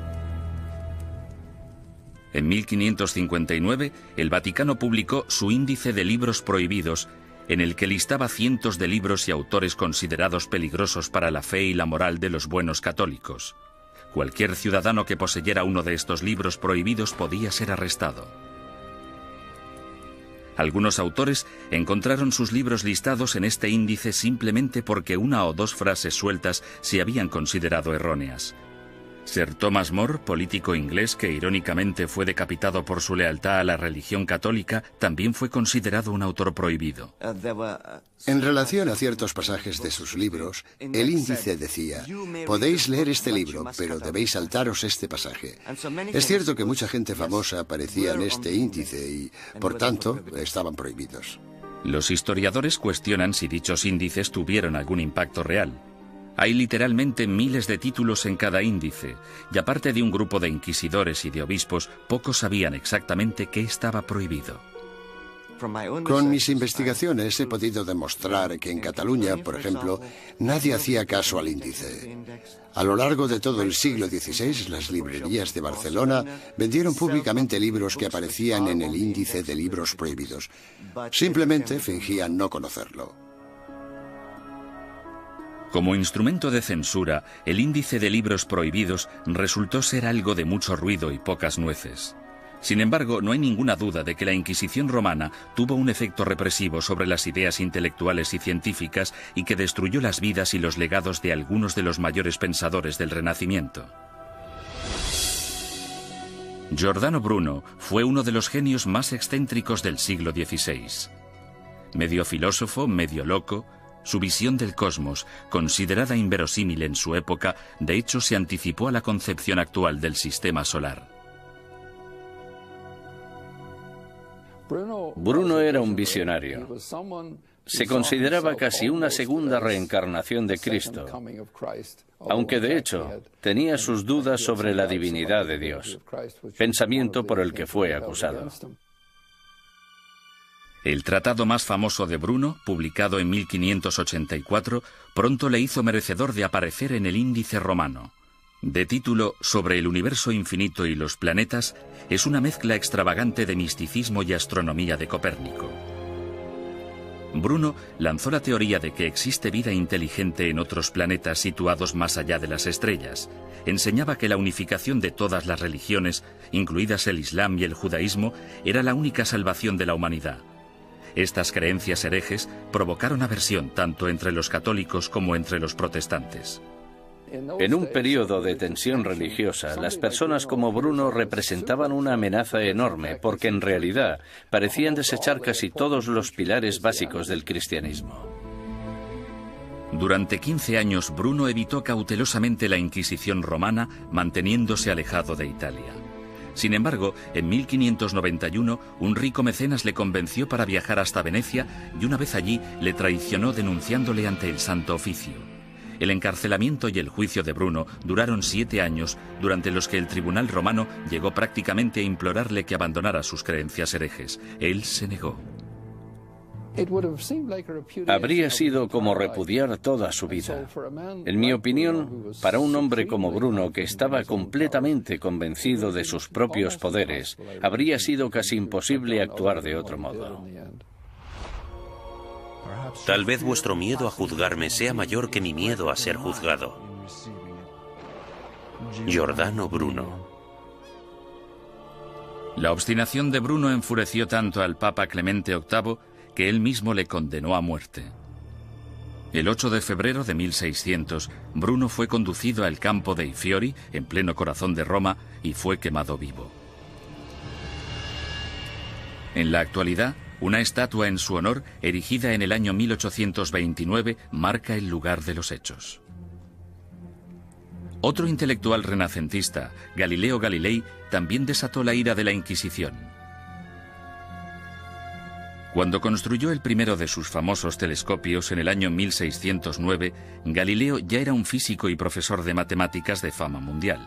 Speaker 1: En 1559, el Vaticano publicó su Índice de Libros Prohibidos, en el que listaba cientos de libros y autores considerados peligrosos para la fe y la moral de los buenos católicos. Cualquier ciudadano que poseyera uno de estos libros prohibidos podía ser arrestado. Algunos autores encontraron sus libros listados en este índice simplemente porque una o dos frases sueltas se habían considerado erróneas. Sir Thomas More, político inglés que irónicamente fue decapitado por su lealtad a la religión católica, también fue considerado un autor prohibido.
Speaker 3: En relación a ciertos pasajes de sus libros, el índice decía: podéis leer este libro, pero debéis saltaros este pasaje. Es cierto que mucha gente famosa aparecía en este índice y, por tanto, estaban prohibidos.
Speaker 1: Los historiadores cuestionan si dichos índices tuvieron algún impacto real. Hay literalmente miles de títulos en cada índice, y aparte de un grupo de inquisidores y de obispos, pocos sabían exactamente qué estaba prohibido.
Speaker 3: Con mis investigaciones he podido demostrar que en Cataluña, por ejemplo, nadie hacía caso al índice. A lo largo de todo el siglo XVI, las librerías de Barcelona vendieron públicamente libros que aparecían en el índice de libros prohibidos. Simplemente fingían no conocerlo.
Speaker 1: Como instrumento de censura, el índice de libros prohibidos resultó ser algo de mucho ruido y pocas nueces. Sin embargo, no hay ninguna duda de que la Inquisición romana tuvo un efecto represivo sobre las ideas intelectuales y científicas y que destruyó las vidas y los legados de algunos de los mayores pensadores del Renacimiento. Giordano Bruno fue uno de los genios más excéntricos del siglo XVI. Medio filósofo, medio loco, su visión del cosmos, considerada inverosímil en su época, de hecho se anticipó a la concepción actual del sistema solar.
Speaker 4: Bruno era un visionario. Se consideraba casi una segunda reencarnación de Cristo, aunque de hecho tenía sus dudas sobre la divinidad de Dios, pensamiento por el que fue acusado.
Speaker 1: El tratado más famoso de Bruno, publicado en 1584, pronto le hizo merecedor de aparecer en el Índice romano. De título Sobre el universo infinito y los planetas, es una mezcla extravagante de misticismo y astronomía de Copérnico. Bruno lanzó la teoría de que existe vida inteligente en otros planetas situados más allá de las estrellas. Enseñaba que la unificación de todas las religiones, incluidas el Islam y el judaísmo, era la única salvación de la humanidad. Estas creencias herejes provocaron aversión tanto entre los católicos como entre los protestantes.
Speaker 4: En un periodo de tensión religiosa, las personas como Bruno representaban una amenaza enorme porque en realidad parecían desechar casi todos los pilares básicos del cristianismo.
Speaker 1: Durante 15 años, Bruno evitó cautelosamente la Inquisición romana, manteniéndose alejado de Italia. Sin embargo, en 1591, un rico mecenas le convenció para viajar hasta Venecia y una vez allí le traicionó denunciándole ante el Santo Oficio. El encarcelamiento y el juicio de Bruno duraron 7 años, durante los que el tribunal romano llegó prácticamente a implorarle que abandonara sus creencias herejes. Él se negó.
Speaker 4: Habría sido como repudiar toda su vida. En mi opinión, para un hombre como Bruno, que estaba completamente convencido de sus propios poderes, habría sido casi imposible actuar de otro modo.
Speaker 6: Tal vez vuestro miedo a juzgarme sea mayor que mi miedo a ser juzgado. Giordano Bruno.
Speaker 1: La obstinación de Bruno enfureció tanto al Papa Clemente VIII que él mismo le condenó a muerte. El 8 de febrero de 1600, Bruno fue conducido al campo dei Fiori, en pleno corazón de Roma, y fue quemado vivo. En la actualidad, una estatua en su honor, erigida en el año 1829, marca el lugar de los hechos. Otro intelectual renacentista, Galileo Galilei, también desató la ira de la Inquisición. Cuando construyó el primero de sus famosos telescopios en el año 1609, Galileo ya era un físico y profesor de matemáticas de fama mundial.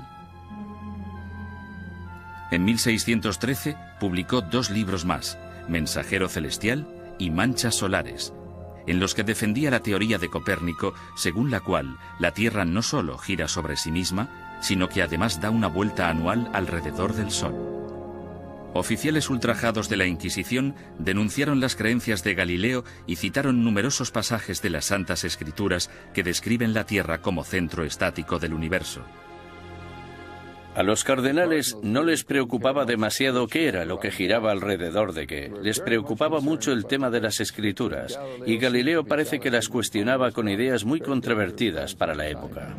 Speaker 1: En 1613 publicó 2 libros más, Mensajero Celestial y Manchas Solares, en los que defendía la teoría de Copérnico, según la cual la Tierra no solo gira sobre sí misma, sino que además da una vuelta anual alrededor del Sol. Oficiales ultrajados de la Inquisición denunciaron las creencias de Galileo y citaron numerosos pasajes de las Santas Escrituras que describen la Tierra como centro estático del universo.
Speaker 4: A los cardenales no les preocupaba demasiado qué era lo que giraba alrededor de qué. Les preocupaba mucho el tema de las escrituras, y Galileo parece que las cuestionaba con ideas muy controvertidas para la época.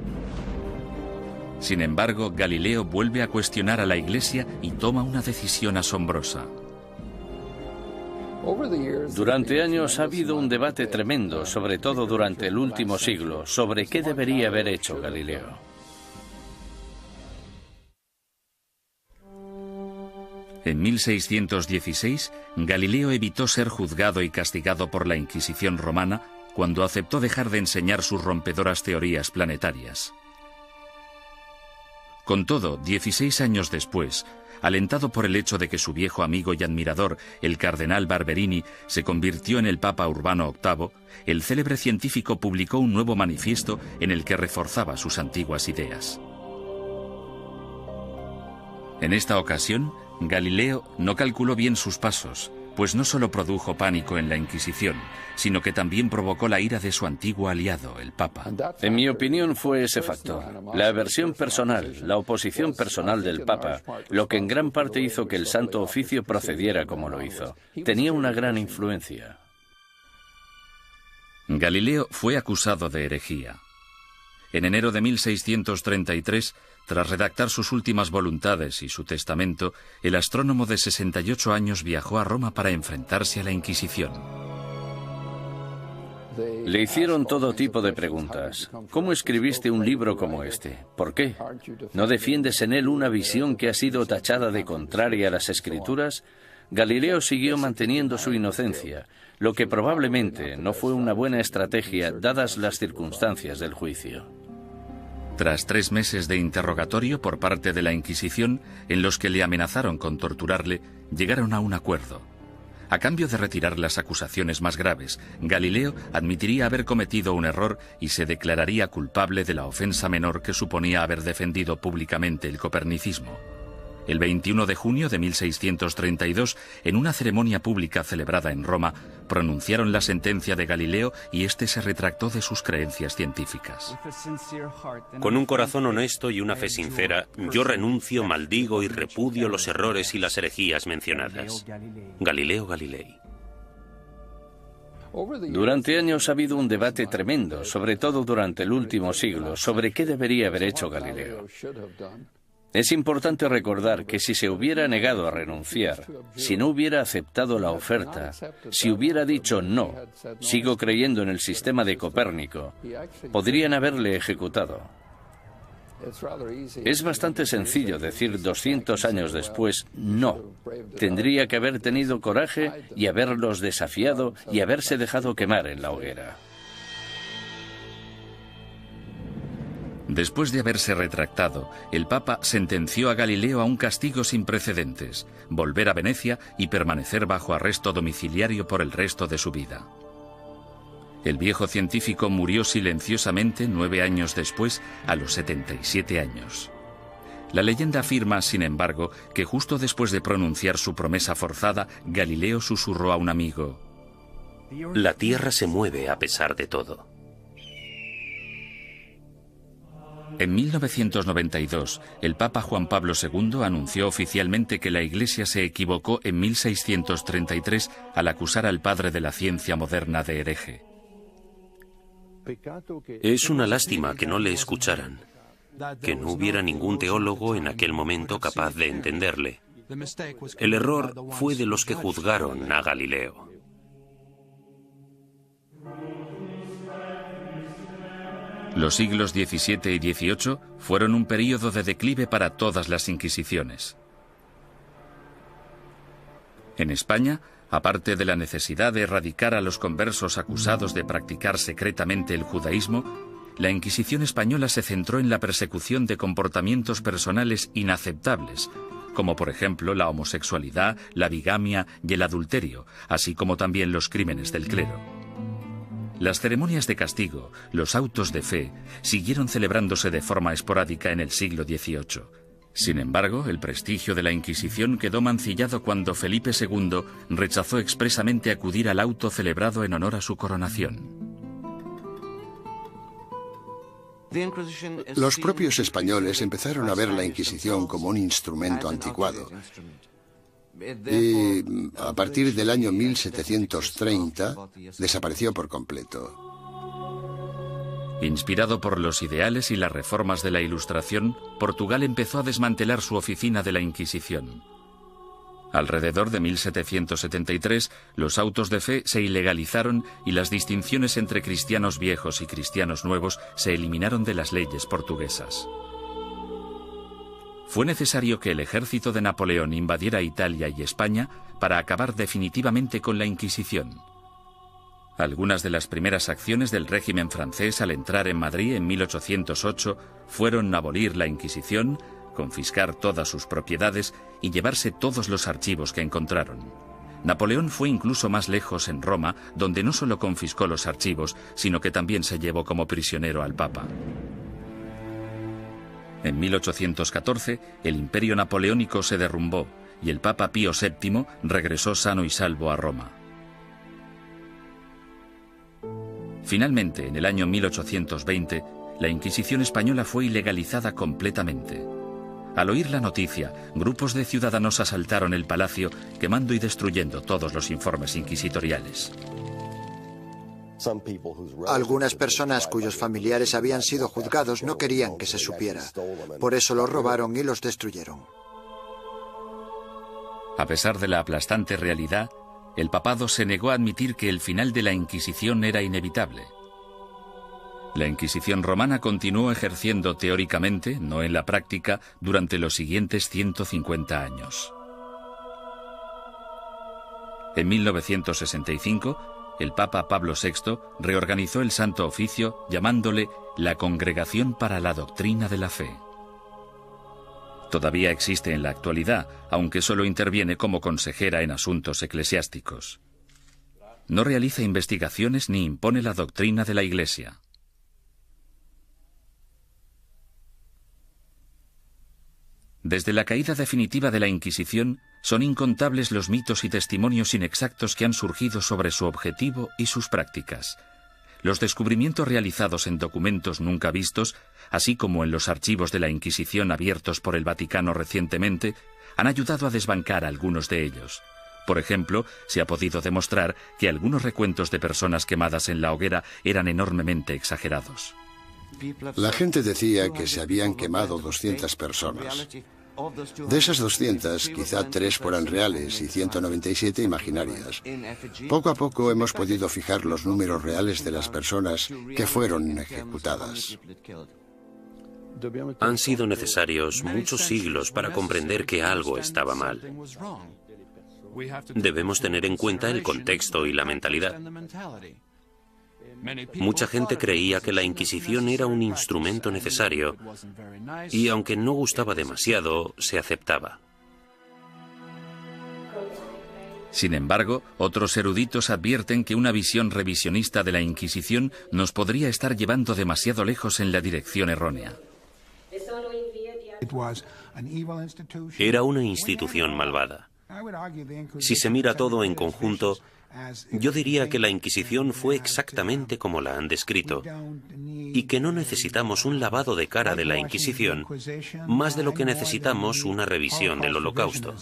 Speaker 1: Sin embargo, Galileo vuelve a cuestionar a la Iglesia y toma una decisión asombrosa.
Speaker 4: Durante años ha habido un debate tremendo, sobre todo durante el último siglo, sobre qué debería haber hecho Galileo.
Speaker 1: En 1616, Galileo evitó ser juzgado y castigado por la Inquisición romana cuando aceptó dejar de enseñar sus rompedoras teorías planetarias. Con todo, 16 años después, alentado por el hecho de que su viejo amigo y admirador, el cardenal Barberini, se convirtió en el Papa Urbano VIII, el célebre científico publicó un nuevo manifiesto en el que reforzaba sus antiguas ideas. En esta ocasión, Galileo no calculó bien sus pasos, pues no solo produjo pánico en la Inquisición, sino que también provocó la ira de su antiguo aliado, el Papa.
Speaker 4: En mi opinión fue ese factor, la aversión personal, la oposición personal del Papa, lo que en gran parte hizo que el Santo Oficio procediera como lo hizo. Tenía una gran influencia.
Speaker 1: Galileo fue acusado de herejía. En enero de 1633, tras redactar sus últimas voluntades y su testamento, el astrónomo de 68 años viajó a Roma para enfrentarse a la Inquisición.
Speaker 4: Le hicieron todo tipo de preguntas. ¿Cómo escribiste un libro como este? ¿Por qué? ¿No defiendes en él una visión que ha sido tachada de contraria a las Escrituras? Galileo siguió manteniendo su inocencia, lo que probablemente no fue una buena estrategia dadas las circunstancias del juicio.
Speaker 1: Tras 3 meses de interrogatorio por parte de la Inquisición, en los que le amenazaron con torturarle, llegaron a un acuerdo. A cambio de retirar las acusaciones más graves, Galileo admitiría haber cometido un error y se declararía culpable de la ofensa menor que suponía haber defendido públicamente el copernicismo. El 21 de junio de 1632, en una ceremonia pública celebrada en Roma, pronunciaron la sentencia de Galileo y éste se retractó de sus creencias científicas.
Speaker 6: Con un corazón honesto y una fe sincera, yo renuncio, maldigo y repudio los errores y las herejías mencionadas. Galileo Galilei.
Speaker 4: Durante años ha habido un debate tremendo, sobre todo durante el último siglo, sobre qué debería haber hecho Galileo. Es importante recordar que si se hubiera negado a renunciar, si no hubiera aceptado la oferta, si hubiera dicho no, sigo creyendo en el sistema de Copérnico, podrían haberle ejecutado. Es bastante sencillo decir 200 años después no. Tendría que haber tenido coraje y haberlos desafiado y haberse dejado quemar en la hoguera.
Speaker 1: Después de haberse retractado, el Papa sentenció a Galileo a un castigo sin precedentes, volver a Venecia y permanecer bajo arresto domiciliario por el resto de su vida. El viejo científico murió silenciosamente 9 años después, a los 77 años. La leyenda afirma, sin embargo, que justo después de pronunciar su promesa forzada, Galileo susurró a un amigo:
Speaker 6: La Tierra se mueve a pesar de todo.
Speaker 1: En 1992, el Papa Juan Pablo II anunció oficialmente que la Iglesia se equivocó en 1633 al acusar al padre de la ciencia moderna de hereje.
Speaker 6: Es una lástima que no le escucharan, que no hubiera ningún teólogo en aquel momento capaz de entenderle. El error fue de los que juzgaron a Galileo.
Speaker 1: Los siglos XVII y XVIII fueron un período de declive para todas las inquisiciones. En España, aparte de la necesidad de erradicar a los conversos acusados de practicar secretamente el judaísmo, la Inquisición española se centró en la persecución de comportamientos personales inaceptables, como por ejemplo la homosexualidad, la bigamia y el adulterio, así como también los crímenes del clero. Las ceremonias de castigo, los autos de fe, siguieron celebrándose de forma esporádica en el siglo XVIII. Sin embargo, el prestigio de la Inquisición quedó mancillado cuando Felipe II rechazó expresamente acudir al auto celebrado en honor a su coronación.
Speaker 3: Los propios españoles empezaron a ver la Inquisición como un instrumento anticuado. Y a partir del año 1730 desapareció por completo.
Speaker 1: Inspirado por los ideales y las reformas de la Ilustración, Portugal empezó a desmantelar su oficina de la Inquisición. Alrededor de 1773, los autos de fe se ilegalizaron y las distinciones entre cristianos viejos y cristianos nuevos se eliminaron de las leyes portuguesas. Fue necesario que el ejército de Napoleón invadiera Italia y España para acabar definitivamente con la Inquisición. Algunas de las primeras acciones del régimen francés al entrar en Madrid en 1808 fueron abolir la Inquisición, confiscar todas sus propiedades y llevarse todos los archivos que encontraron. Napoleón fue incluso más lejos en Roma, donde no solo confiscó los archivos, sino que también se llevó como prisionero al Papa. En 1814, el imperio napoleónico se derrumbó y el Papa Pío VII regresó sano y salvo a Roma. Finalmente, en el año 1820, la Inquisición española fue ilegalizada completamente. Al oír la noticia, grupos de ciudadanos asaltaron el palacio, quemando y destruyendo todos los informes inquisitoriales.
Speaker 5: Algunas personas cuyos familiares habían sido juzgados no querían que se supiera. Por eso los robaron y los destruyeron.
Speaker 1: A pesar de la aplastante realidad, el papado se negó a admitir que el final de la Inquisición era inevitable. La Inquisición romana continuó ejerciendo teóricamente, no en la práctica, durante los siguientes 150 años. En 1965, el Papa Pablo VI reorganizó el Santo Oficio llamándole la Congregación para la Doctrina de la Fe. Todavía existe en la actualidad, aunque solo interviene como consejera en asuntos eclesiásticos. No realiza investigaciones ni impone la doctrina de la Iglesia. Desde la caída definitiva de la Inquisición, son incontables los mitos y testimonios inexactos que han surgido sobre su objetivo y sus prácticas. Los descubrimientos realizados en documentos nunca vistos, así como en los archivos de la Inquisición abiertos por el Vaticano recientemente, han ayudado a desbancar algunos de ellos. Por ejemplo, se ha podido demostrar que algunos recuentos de personas quemadas en la hoguera eran enormemente exagerados.
Speaker 3: La gente decía que se habían quemado 200 personas. De esas 200, quizá 3 fueran reales y 197 imaginarias. Poco a poco hemos podido fijar los números reales de las personas que fueron ejecutadas.
Speaker 6: Han sido necesarios muchos siglos para comprender que algo estaba mal. Debemos tener en cuenta el contexto y la mentalidad. Mucha gente creía que la Inquisición era un instrumento necesario y, aunque no gustaba demasiado, se aceptaba.
Speaker 1: Sin embargo, otros eruditos advierten que una visión revisionista de la Inquisición nos podría estar llevando demasiado lejos en la dirección errónea.
Speaker 6: Era una institución malvada. Si se mira todo en conjunto, yo diría que la Inquisición fue exactamente como la han descrito, y que no necesitamos un lavado de cara de la Inquisición, más de lo que necesitamos una revisión del Holocausto.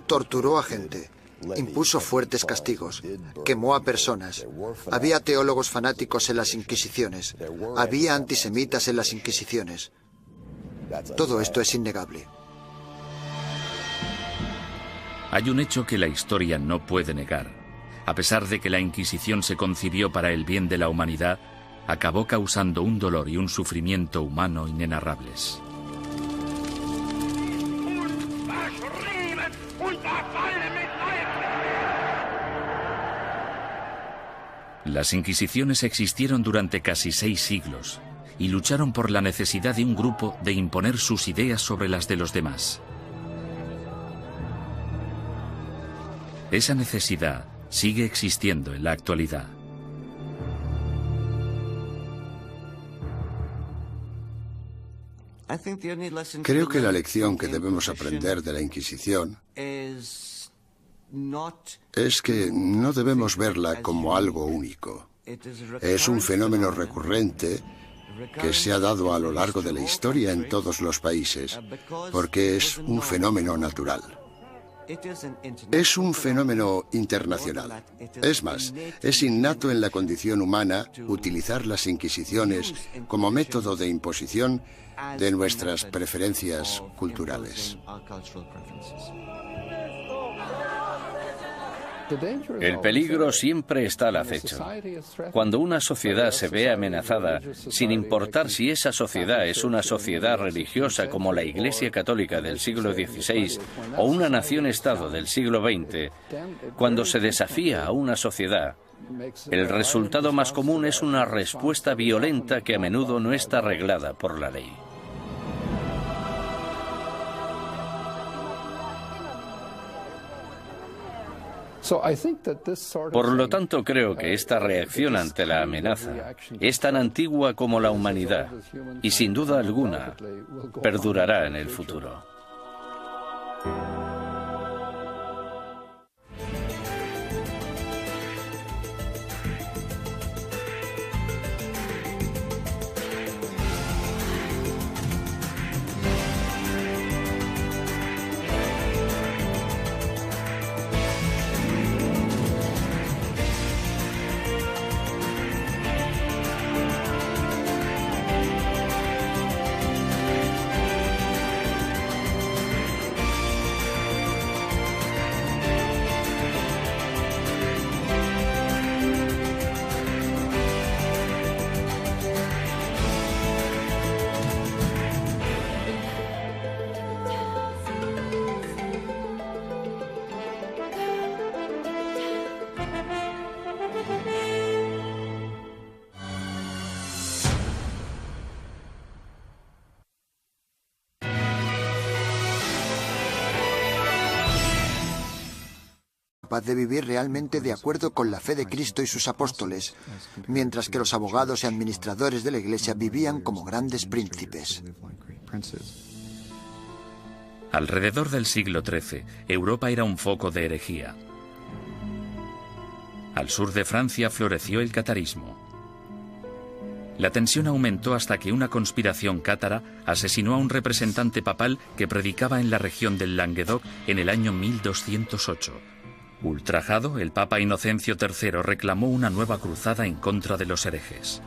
Speaker 5: Torturó a gente, impuso fuertes castigos, quemó a personas. Había teólogos fanáticos en las Inquisiciones, había antisemitas en las Inquisiciones. Todo esto es innegable.
Speaker 1: Hay un hecho que la historia no puede negar. A pesar de que la Inquisición se concibió para el bien de la humanidad, acabó causando un dolor y un sufrimiento humano inenarrables. Las Inquisiciones existieron durante casi 6 siglos y lucharon por la necesidad de un grupo de imponer sus ideas sobre las de los demás. Esa necesidad sigue existiendo en la actualidad.
Speaker 3: Creo que la lección que debemos aprender de la Inquisición es que no debemos verla como algo único. Es un fenómeno recurrente que se ha dado a lo largo de la historia en todos los países, porque es un fenómeno natural. Es un fenómeno internacional. Es más, es innato en la condición humana utilizar las inquisiciones como método de imposición de nuestras preferencias culturales.
Speaker 4: El peligro siempre está al acecho. Cuando una sociedad se ve amenazada, sin importar si esa sociedad es una sociedad religiosa como la Iglesia Católica del siglo XVI o una nación-estado del siglo XX, cuando se desafía a una sociedad, el resultado más común es una respuesta violenta que a menudo no está reglada por la ley. Por lo tanto, creo que esta reacción ante la amenaza es tan antigua como la humanidad y, sin duda alguna, perdurará en el futuro.
Speaker 5: capaz de vivir realmente de acuerdo con la fe de Cristo y sus apóstoles, mientras que los abogados y administradores de la Iglesia vivían como grandes príncipes.
Speaker 1: Alrededor del siglo XIII, Europa era un foco de herejía. Al sur de Francia floreció el catarismo. La tensión aumentó hasta que una conspiración cátara asesinó a un representante papal que predicaba en la región del Languedoc en el año 1208. Ultrajado, el Papa Inocencio III reclamó una nueva cruzada en contra de los herejes.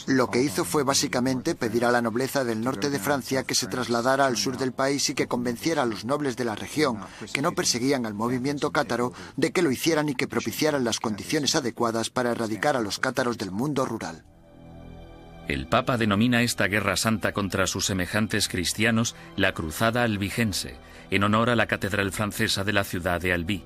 Speaker 5: Lo que hizo fue básicamente pedir a la nobleza del norte de Francia que se trasladara al sur del país y que convenciera a los nobles de la región, que no perseguían al movimiento cátaro, de que lo hicieran y que propiciaran las condiciones adecuadas para erradicar a los cátaros del mundo rural.
Speaker 1: El Papa denomina esta guerra santa contra sus semejantes cristianos la Cruzada Albigense, en honor a la catedral francesa de la ciudad de Albi.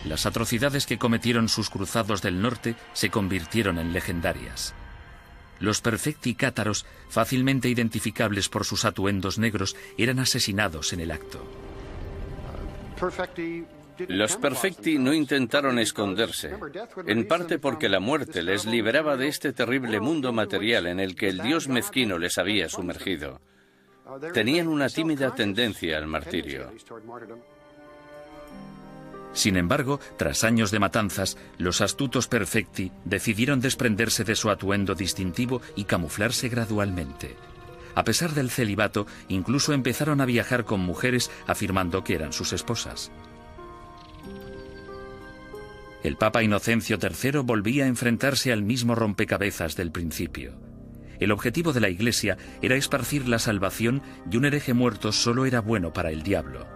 Speaker 1: Las atrocidades que cometieron sus cruzados del norte se convirtieron en legendarias. Los perfecti cátaros, fácilmente identificables por sus atuendos negros, eran asesinados en el acto.
Speaker 4: Los perfecti no intentaron esconderse, en parte porque la muerte les liberaba de este terrible mundo material en el que el dios mezquino les había sumergido. Tenían una tímida tendencia al martirio.
Speaker 1: Sin embargo, tras años de matanzas, los astutos perfecti decidieron desprenderse de su atuendo distintivo y camuflarse gradualmente. A pesar del celibato, incluso empezaron a viajar con mujeres afirmando que eran sus esposas. El Papa Inocencio III volvía a enfrentarse al mismo rompecabezas del principio. El objetivo de la Iglesia era esparcir la salvación y un hereje muerto solo era bueno para el diablo.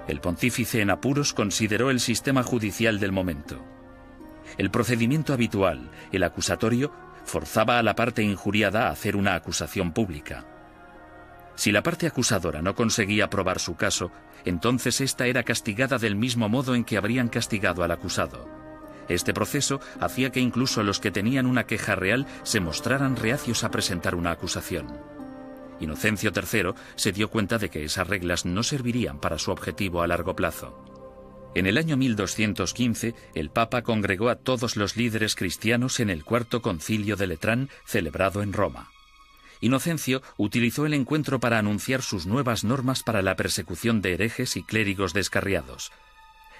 Speaker 1: El pontífice en apuros consideró el sistema judicial del momento. El procedimiento habitual, el acusatorio, forzaba a la parte injuriada a hacer una acusación pública. Si la parte acusadora no conseguía probar su caso, entonces ésta era castigada del mismo modo en que habrían castigado al acusado. Este proceso hacía que incluso los que tenían una queja real se mostraran reacios a presentar una acusación. Inocencio III se dio cuenta de que esas reglas no servirían para su objetivo a largo plazo. En el año 1215, el Papa congregó a todos los líderes cristianos en el Cuarto Concilio de Letrán, celebrado en Roma. Inocencio utilizó el encuentro para anunciar sus nuevas normas para la persecución de herejes y clérigos descarriados.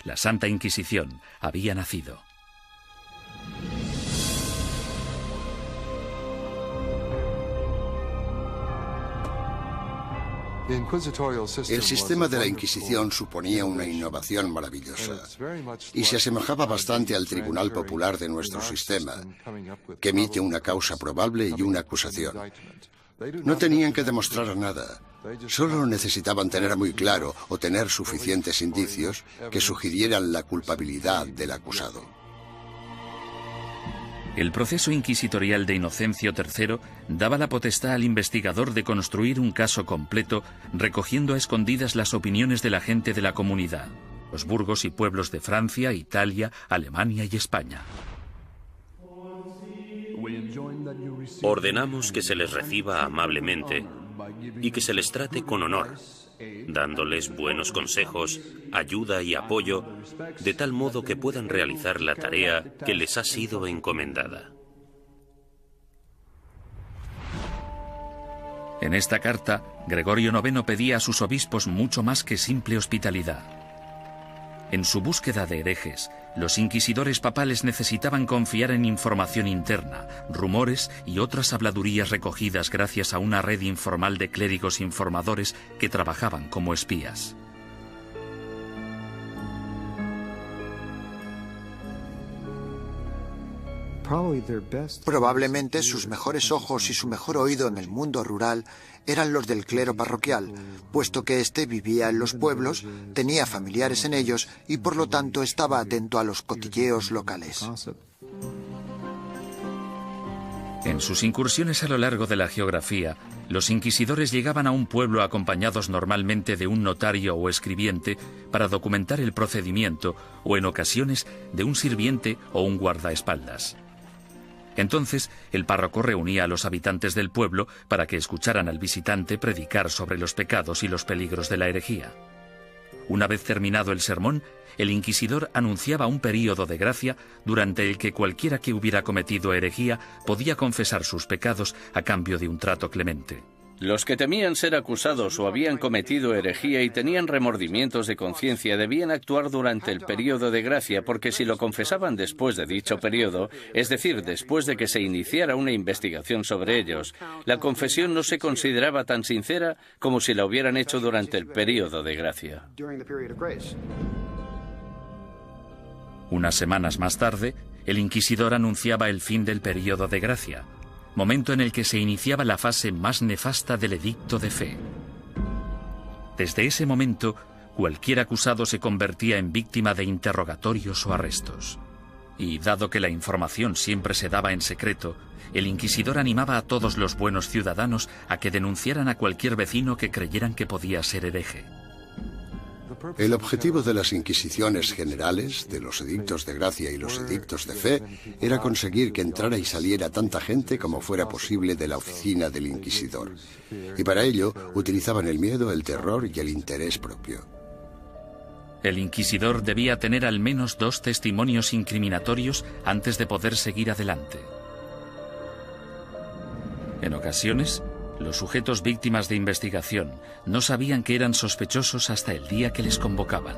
Speaker 1: La Santa Inquisición había nacido.
Speaker 3: El sistema de la Inquisición suponía una innovación maravillosa y se asemejaba bastante al Tribunal Popular de nuestro sistema, que emite una causa probable y una acusación. No tenían que demostrar nada, solo necesitaban tener muy claro o tener suficientes indicios que sugirieran la culpabilidad del acusado.
Speaker 1: El proceso inquisitorial de Inocencio III daba la potestad al investigador de construir un caso completo, recogiendo a escondidas las opiniones de la gente de la comunidad, los burgos y pueblos de Francia, Italia, Alemania y España.
Speaker 6: Ordenamos que se les reciba amablemente y que se les trate con honor, dándoles buenos consejos, ayuda y apoyo, de tal modo que puedan realizar la tarea que les ha sido encomendada.
Speaker 1: En esta carta, Gregorio IX pedía a sus obispos mucho más que simple hospitalidad. En su búsqueda de herejes, los inquisidores papales necesitaban confiar en información interna, rumores y otras habladurías recogidas gracias a una red informal de clérigos informadores que trabajaban como espías.
Speaker 5: Probablemente sus mejores ojos y su mejor oído en el mundo rural eran los del clero parroquial, puesto que éste vivía en los pueblos, tenía familiares en ellos y por lo tanto estaba atento a los cotilleos locales.
Speaker 1: En sus incursiones a lo largo de la geografía, los inquisidores llegaban a un pueblo acompañados normalmente de un notario o escribiente para documentar el procedimiento o en ocasiones de un sirviente o un guardaespaldas. Entonces, el párroco reunía a los habitantes del pueblo para que escucharan al visitante predicar sobre los pecados y los peligros de la herejía. Una vez terminado el sermón, el inquisidor anunciaba un período de gracia durante el que cualquiera que hubiera cometido herejía podía confesar sus pecados a cambio de un trato clemente.
Speaker 4: Los que temían ser acusados o habían cometido herejía y tenían remordimientos de conciencia debían actuar durante el período de gracia, porque si lo confesaban después de dicho período, es decir, después de que se iniciara una investigación sobre ellos, la confesión no se consideraba tan sincera como si la hubieran hecho durante el período de gracia.
Speaker 1: Unas semanas más tarde, el inquisidor anunciaba el fin del período de gracia, momento en el que se iniciaba la fase más nefasta del edicto de fe. Desde ese momento, cualquier acusado se convertía en víctima de interrogatorios o arrestos. Y dado que la información siempre se daba en secreto, el inquisidor animaba a todos los buenos ciudadanos a que denunciaran a cualquier vecino que creyeran que podía ser hereje.
Speaker 3: El objetivo de las inquisiciones generales, de los edictos de gracia y los edictos de fe, era conseguir que entrara y saliera tanta gente como fuera posible de la oficina del inquisidor. Y para ello utilizaban el miedo, el terror y el interés propio.
Speaker 1: El inquisidor debía tener al menos 2 testimonios incriminatorios antes de poder seguir adelante. En ocasiones, los sujetos víctimas de investigación no sabían que eran sospechosos hasta el día que les convocaban.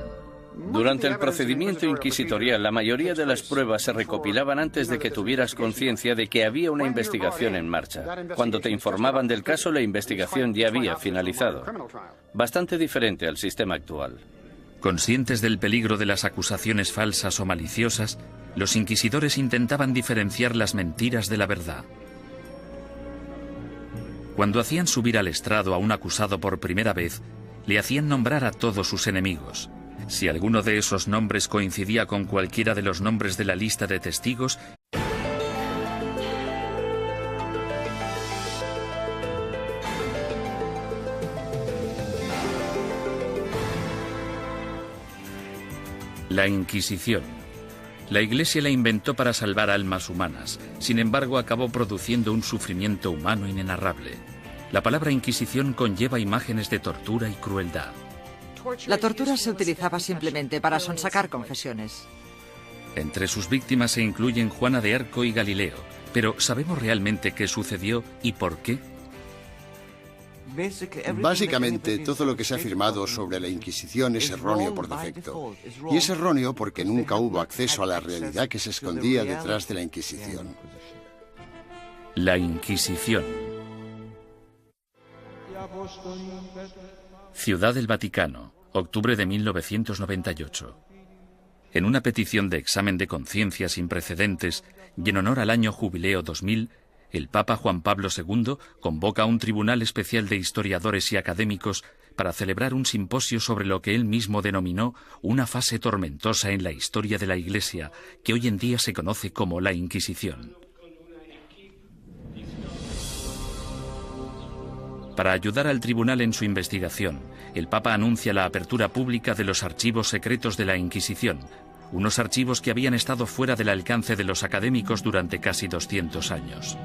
Speaker 4: Durante el procedimiento inquisitorial, la mayoría de las pruebas se recopilaban antes de que tuvieras conciencia de que había una investigación en marcha. Cuando te informaban del caso, la investigación ya había finalizado. Bastante diferente al sistema actual.
Speaker 1: Conscientes del peligro de las acusaciones falsas o maliciosas, los inquisidores intentaban diferenciar las mentiras de la verdad. Cuando hacían subir al estrado a un acusado por primera vez, le hacían nombrar a todos sus enemigos. Si alguno de esos nombres coincidía con cualquiera de los nombres de la lista de testigos, la Inquisición. La Iglesia la inventó para salvar almas humanas, sin embargo acabó produciendo un sufrimiento humano inenarrable. La palabra Inquisición conlleva imágenes de tortura y crueldad.
Speaker 2: La tortura se utilizaba simplemente para sonsacar confesiones.
Speaker 1: Entre sus víctimas se incluyen Juana de Arco y Galileo, pero ¿sabemos realmente qué sucedió y por qué?
Speaker 3: Básicamente, todo lo que se ha afirmado sobre la Inquisición es erróneo por defecto. Y es erróneo porque nunca hubo acceso a la realidad que se escondía detrás de la Inquisición.
Speaker 1: La Inquisición. Ciudad del Vaticano, octubre de 1998. En una petición de examen de conciencia sin precedentes y en honor al año jubileo 2000, el Papa Juan Pablo II convoca a un tribunal especial de historiadores y académicos para celebrar un simposio sobre lo que él mismo denominó una fase tormentosa en la historia de la Iglesia, que hoy en día se conoce como la Inquisición. Para ayudar al tribunal en su investigación, el Papa anuncia la apertura pública de los archivos secretos de la Inquisición, unos archivos que habían estado fuera del alcance de los académicos durante casi 200 años.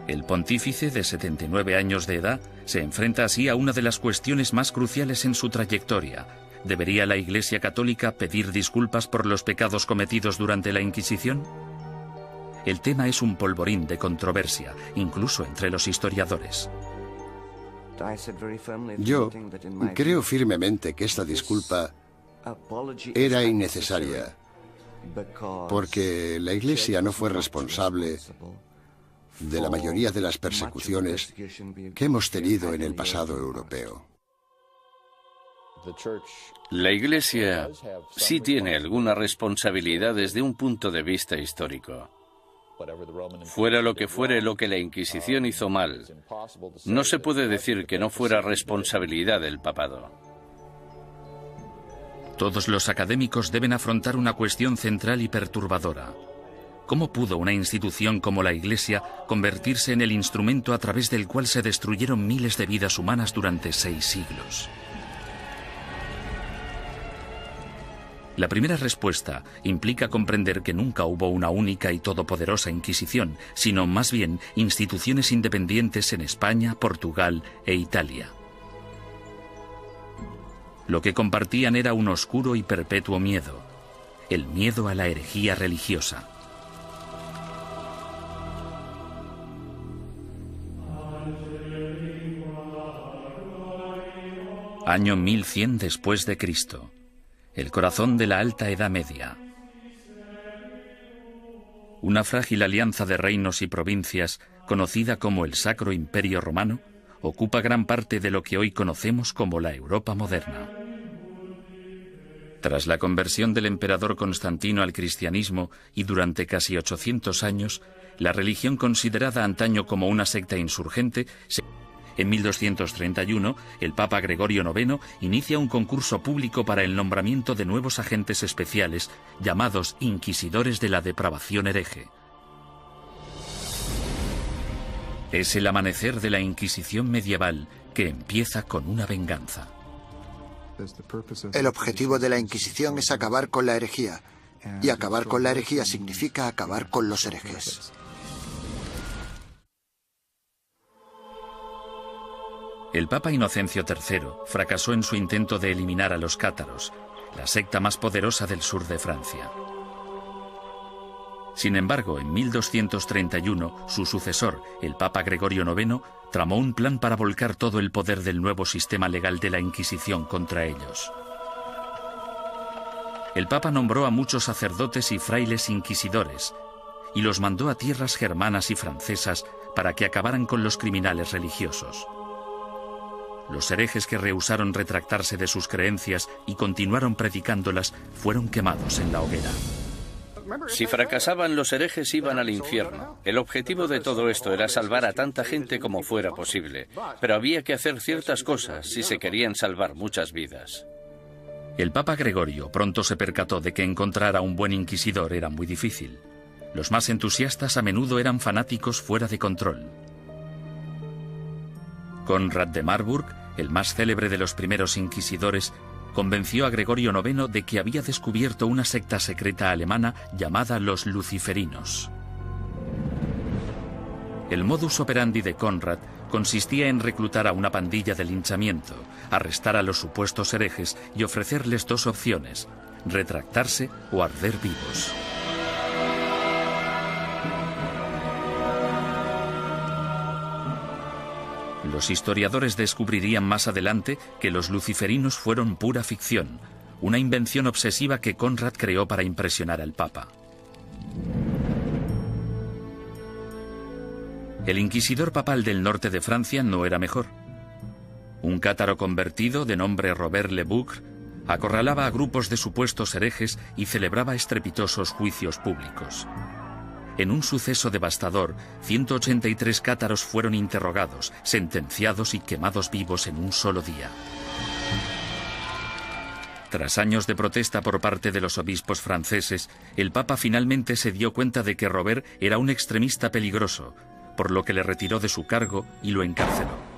Speaker 1: El pontífice, de 79 años de edad, se enfrenta así a una de las cuestiones más cruciales en su trayectoria. ¿Debería la Iglesia Católica pedir disculpas por los pecados cometidos durante la Inquisición? El tema es un polvorín de controversia, incluso entre los historiadores.
Speaker 3: Yo creo firmemente que esta disculpa era innecesaria, porque la Iglesia no fue responsable de la mayoría de las persecuciones que hemos tenido en el pasado europeo.
Speaker 4: La Iglesia sí tiene alguna responsabilidad desde un punto de vista histórico. Fuera lo que fuere lo que la Inquisición hizo mal, no se puede decir que no fuera responsabilidad del papado.
Speaker 1: Todos los académicos deben afrontar una cuestión central y perturbadora. ¿Cómo pudo una institución como la Iglesia convertirse en el instrumento a través del cual se destruyeron miles de vidas humanas durante 6 siglos? La primera respuesta implica comprender que nunca hubo una única y todopoderosa Inquisición, sino más bien instituciones independientes en España, Portugal e Italia. Lo que compartían era un oscuro y perpetuo miedo, el miedo a la herejía religiosa. Año 1100 después de Cristo. El corazón de la Alta Edad Media. Una frágil alianza de reinos y provincias, conocida como el Sacro Imperio Romano, ocupa gran parte de lo que hoy conocemos como la Europa moderna. Tras la conversión del emperador Constantino al cristianismo y durante casi 800 años, la religión considerada antaño como una secta insurgente En 1231, el Papa Gregorio IX inicia un concurso público para el nombramiento de nuevos agentes especiales, llamados inquisidores de la depravación hereje. Es el amanecer de la Inquisición medieval, que empieza con una venganza.
Speaker 5: El objetivo de la Inquisición es acabar con la herejía, y acabar con la herejía significa acabar con los herejes.
Speaker 1: El Papa Inocencio III fracasó en su intento de eliminar a los cátaros, la secta más poderosa del sur de Francia. Sin embargo, en 1231, su sucesor, el Papa Gregorio IX, tramó un plan para volcar todo el poder del nuevo sistema legal de la Inquisición contra ellos. El Papa nombró a muchos sacerdotes y frailes inquisidores y los mandó a tierras germanas y francesas para que acabaran con los criminales religiosos. Los herejes que rehusaron retractarse de sus creencias y continuaron predicándolas fueron quemados en la hoguera.
Speaker 4: Si fracasaban los herejes, iban al infierno. El objetivo de todo esto era salvar a tanta gente como fuera posible, pero había que hacer ciertas cosas si se querían salvar muchas vidas.
Speaker 1: El Papa Gregorio pronto se percató de que encontrar a un buen inquisidor era muy difícil. Los más entusiastas a menudo eran fanáticos fuera de control. Conrad de Marburg, el más célebre de los primeros inquisidores, convenció a Gregorio IX de que había descubierto una secta secreta alemana llamada los luciferinos. El modus operandi de Conrad consistía en reclutar a una pandilla de linchamiento, arrestar a los supuestos herejes y ofrecerles dos opciones: retractarse o arder vivos. Los historiadores descubrirían más adelante que los luciferinos fueron pura ficción, una invención obsesiva que Conrad creó para impresionar al Papa. El inquisidor papal del norte de Francia no era mejor. Un cátaro convertido, de nombre Robert Le Boucq, acorralaba a grupos de supuestos herejes y celebraba estrepitosos juicios públicos. En un suceso devastador, 183 cátaros fueron interrogados, sentenciados y quemados vivos en un solo día. Tras años de protesta por parte de los obispos franceses, el Papa finalmente se dio cuenta de que Robert era un extremista peligroso, por lo que le retiró de su cargo y lo encarceló.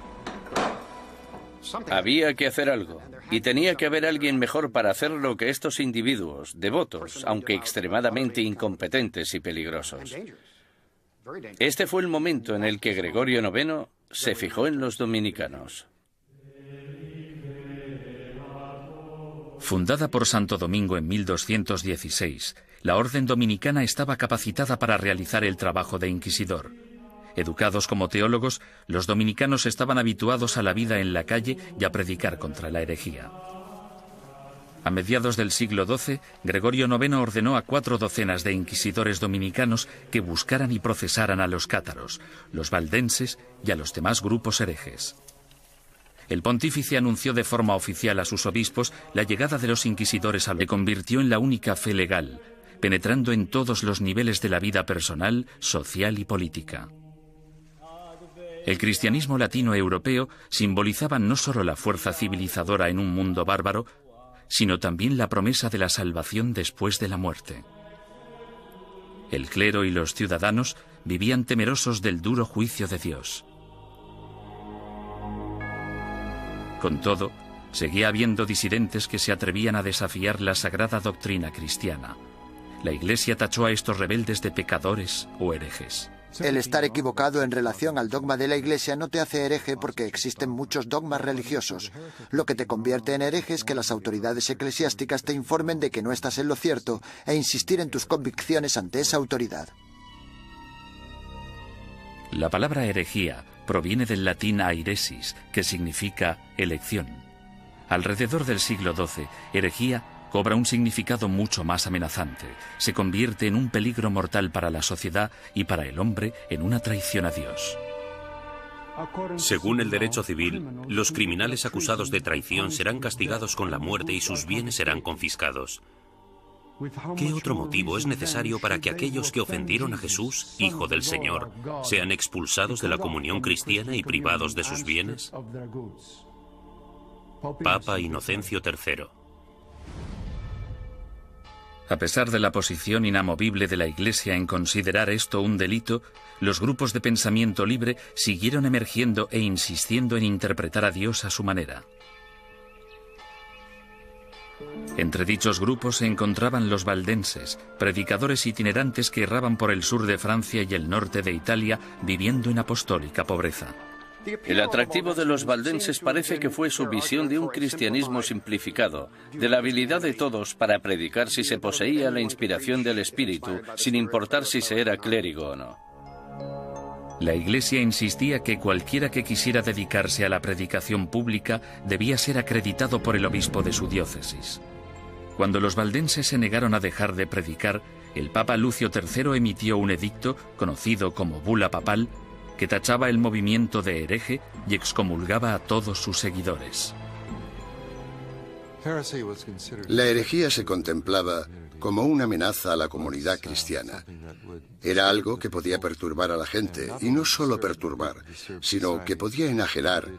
Speaker 4: Había que hacer algo, y tenía que haber alguien mejor para hacerlo que estos individuos, devotos, aunque extremadamente incompetentes y peligrosos. Este fue el momento en el que Gregorio IX se fijó en los dominicanos.
Speaker 1: Fundada por Santo Domingo en 1216, la orden dominicana estaba capacitada para realizar el trabajo de inquisidor. Educados como teólogos, los dominicanos estaban habituados a la vida en la calle y a predicar contra la herejía. A mediados del siglo XII, Gregorio IX ordenó a 4 docenas de inquisidores dominicanos que buscaran y procesaran a los cátaros, los valdenses y a los demás grupos herejes. El pontífice anunció de forma oficial a sus obispos la llegada de los inquisidores se convirtió en la única fe legal, penetrando en todos los niveles de la vida personal, social y política. El cristianismo latino-europeo simbolizaba no solo la fuerza civilizadora en un mundo bárbaro, sino también la promesa de la salvación después de la muerte. El clero y los ciudadanos vivían temerosos del duro juicio de Dios. Con todo, Seguía habiendo disidentes que se atrevían a desafiar la sagrada doctrina cristiana. La Iglesia tachó a estos rebeldes de pecadores o herejes.
Speaker 5: El estar equivocado en relación al dogma de la Iglesia no te hace hereje porque existen muchos dogmas religiosos. Lo que te convierte en hereje es que las autoridades eclesiásticas te informen de que no estás en lo cierto e insistir en tus convicciones ante esa autoridad.
Speaker 1: La palabra herejía proviene del latín airesis, que significa elección. Alrededor del siglo XII, herejía cobra un significado mucho más amenazante. Se convierte en un peligro mortal para la sociedad y para el hombre en una traición a Dios.
Speaker 6: Según el derecho civil, los criminales acusados de traición serán castigados con la muerte y sus bienes serán confiscados. ¿Qué otro motivo es necesario para que aquellos que ofendieron a Jesús, Hijo del Señor, sean expulsados de la comunión cristiana y privados de sus bienes? Papa Inocencio III.
Speaker 1: A pesar de la posición inamovible de la Iglesia en considerar esto un delito, los grupos de pensamiento libre siguieron emergiendo e insistiendo en interpretar a Dios a su manera. Entre dichos grupos se encontraban los valdenses, predicadores itinerantes que erraban por el sur de Francia y el norte de Italia, viviendo en apostólica pobreza.
Speaker 4: El atractivo de los valdenses parece que fue su visión de un cristianismo simplificado, de la habilidad de todos para predicar si se poseía la inspiración del Espíritu, sin importar si se era clérigo o no.
Speaker 1: La Iglesia insistía que cualquiera que quisiera dedicarse a la predicación pública debía ser acreditado por el obispo de su diócesis. Cuando los valdenses se negaron a dejar de predicar, el Papa Lucio III emitió un edicto, conocido como Bula Papal, que tachaba el movimiento de hereje y excomulgaba a todos sus seguidores.
Speaker 3: La herejía se contemplaba como una amenaza a la comunidad cristiana. Era algo que podía perturbar a la gente, y no solo perturbar, sino que podía enajenar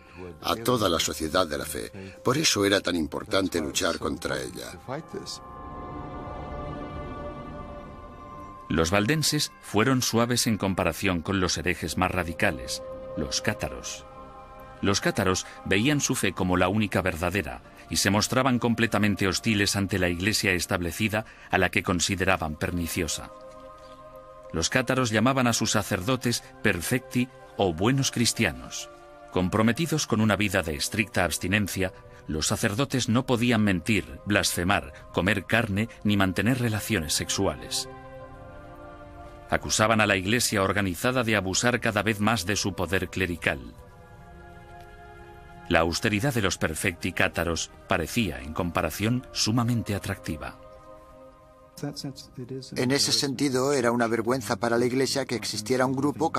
Speaker 3: a toda la sociedad de la fe. Por eso era tan importante luchar contra ella.
Speaker 1: Los valdenses fueron suaves en comparación con los herejes más radicales, los cátaros. Los cátaros veían su fe como la única verdadera y se mostraban completamente hostiles ante la Iglesia establecida, a la que consideraban perniciosa. Los cátaros llamaban a sus sacerdotes perfecti o buenos cristianos. Comprometidos con una vida de estricta abstinencia, los sacerdotes no podían mentir, blasfemar, comer carne ni mantener relaciones sexuales. Acusaban a la Iglesia organizada de abusar cada vez más de su poder clerical. La austeridad de los perfecti cátaros parecía, en comparación, sumamente atractiva.
Speaker 5: En ese sentido, era una vergüenza para la Iglesia que existiera un grupo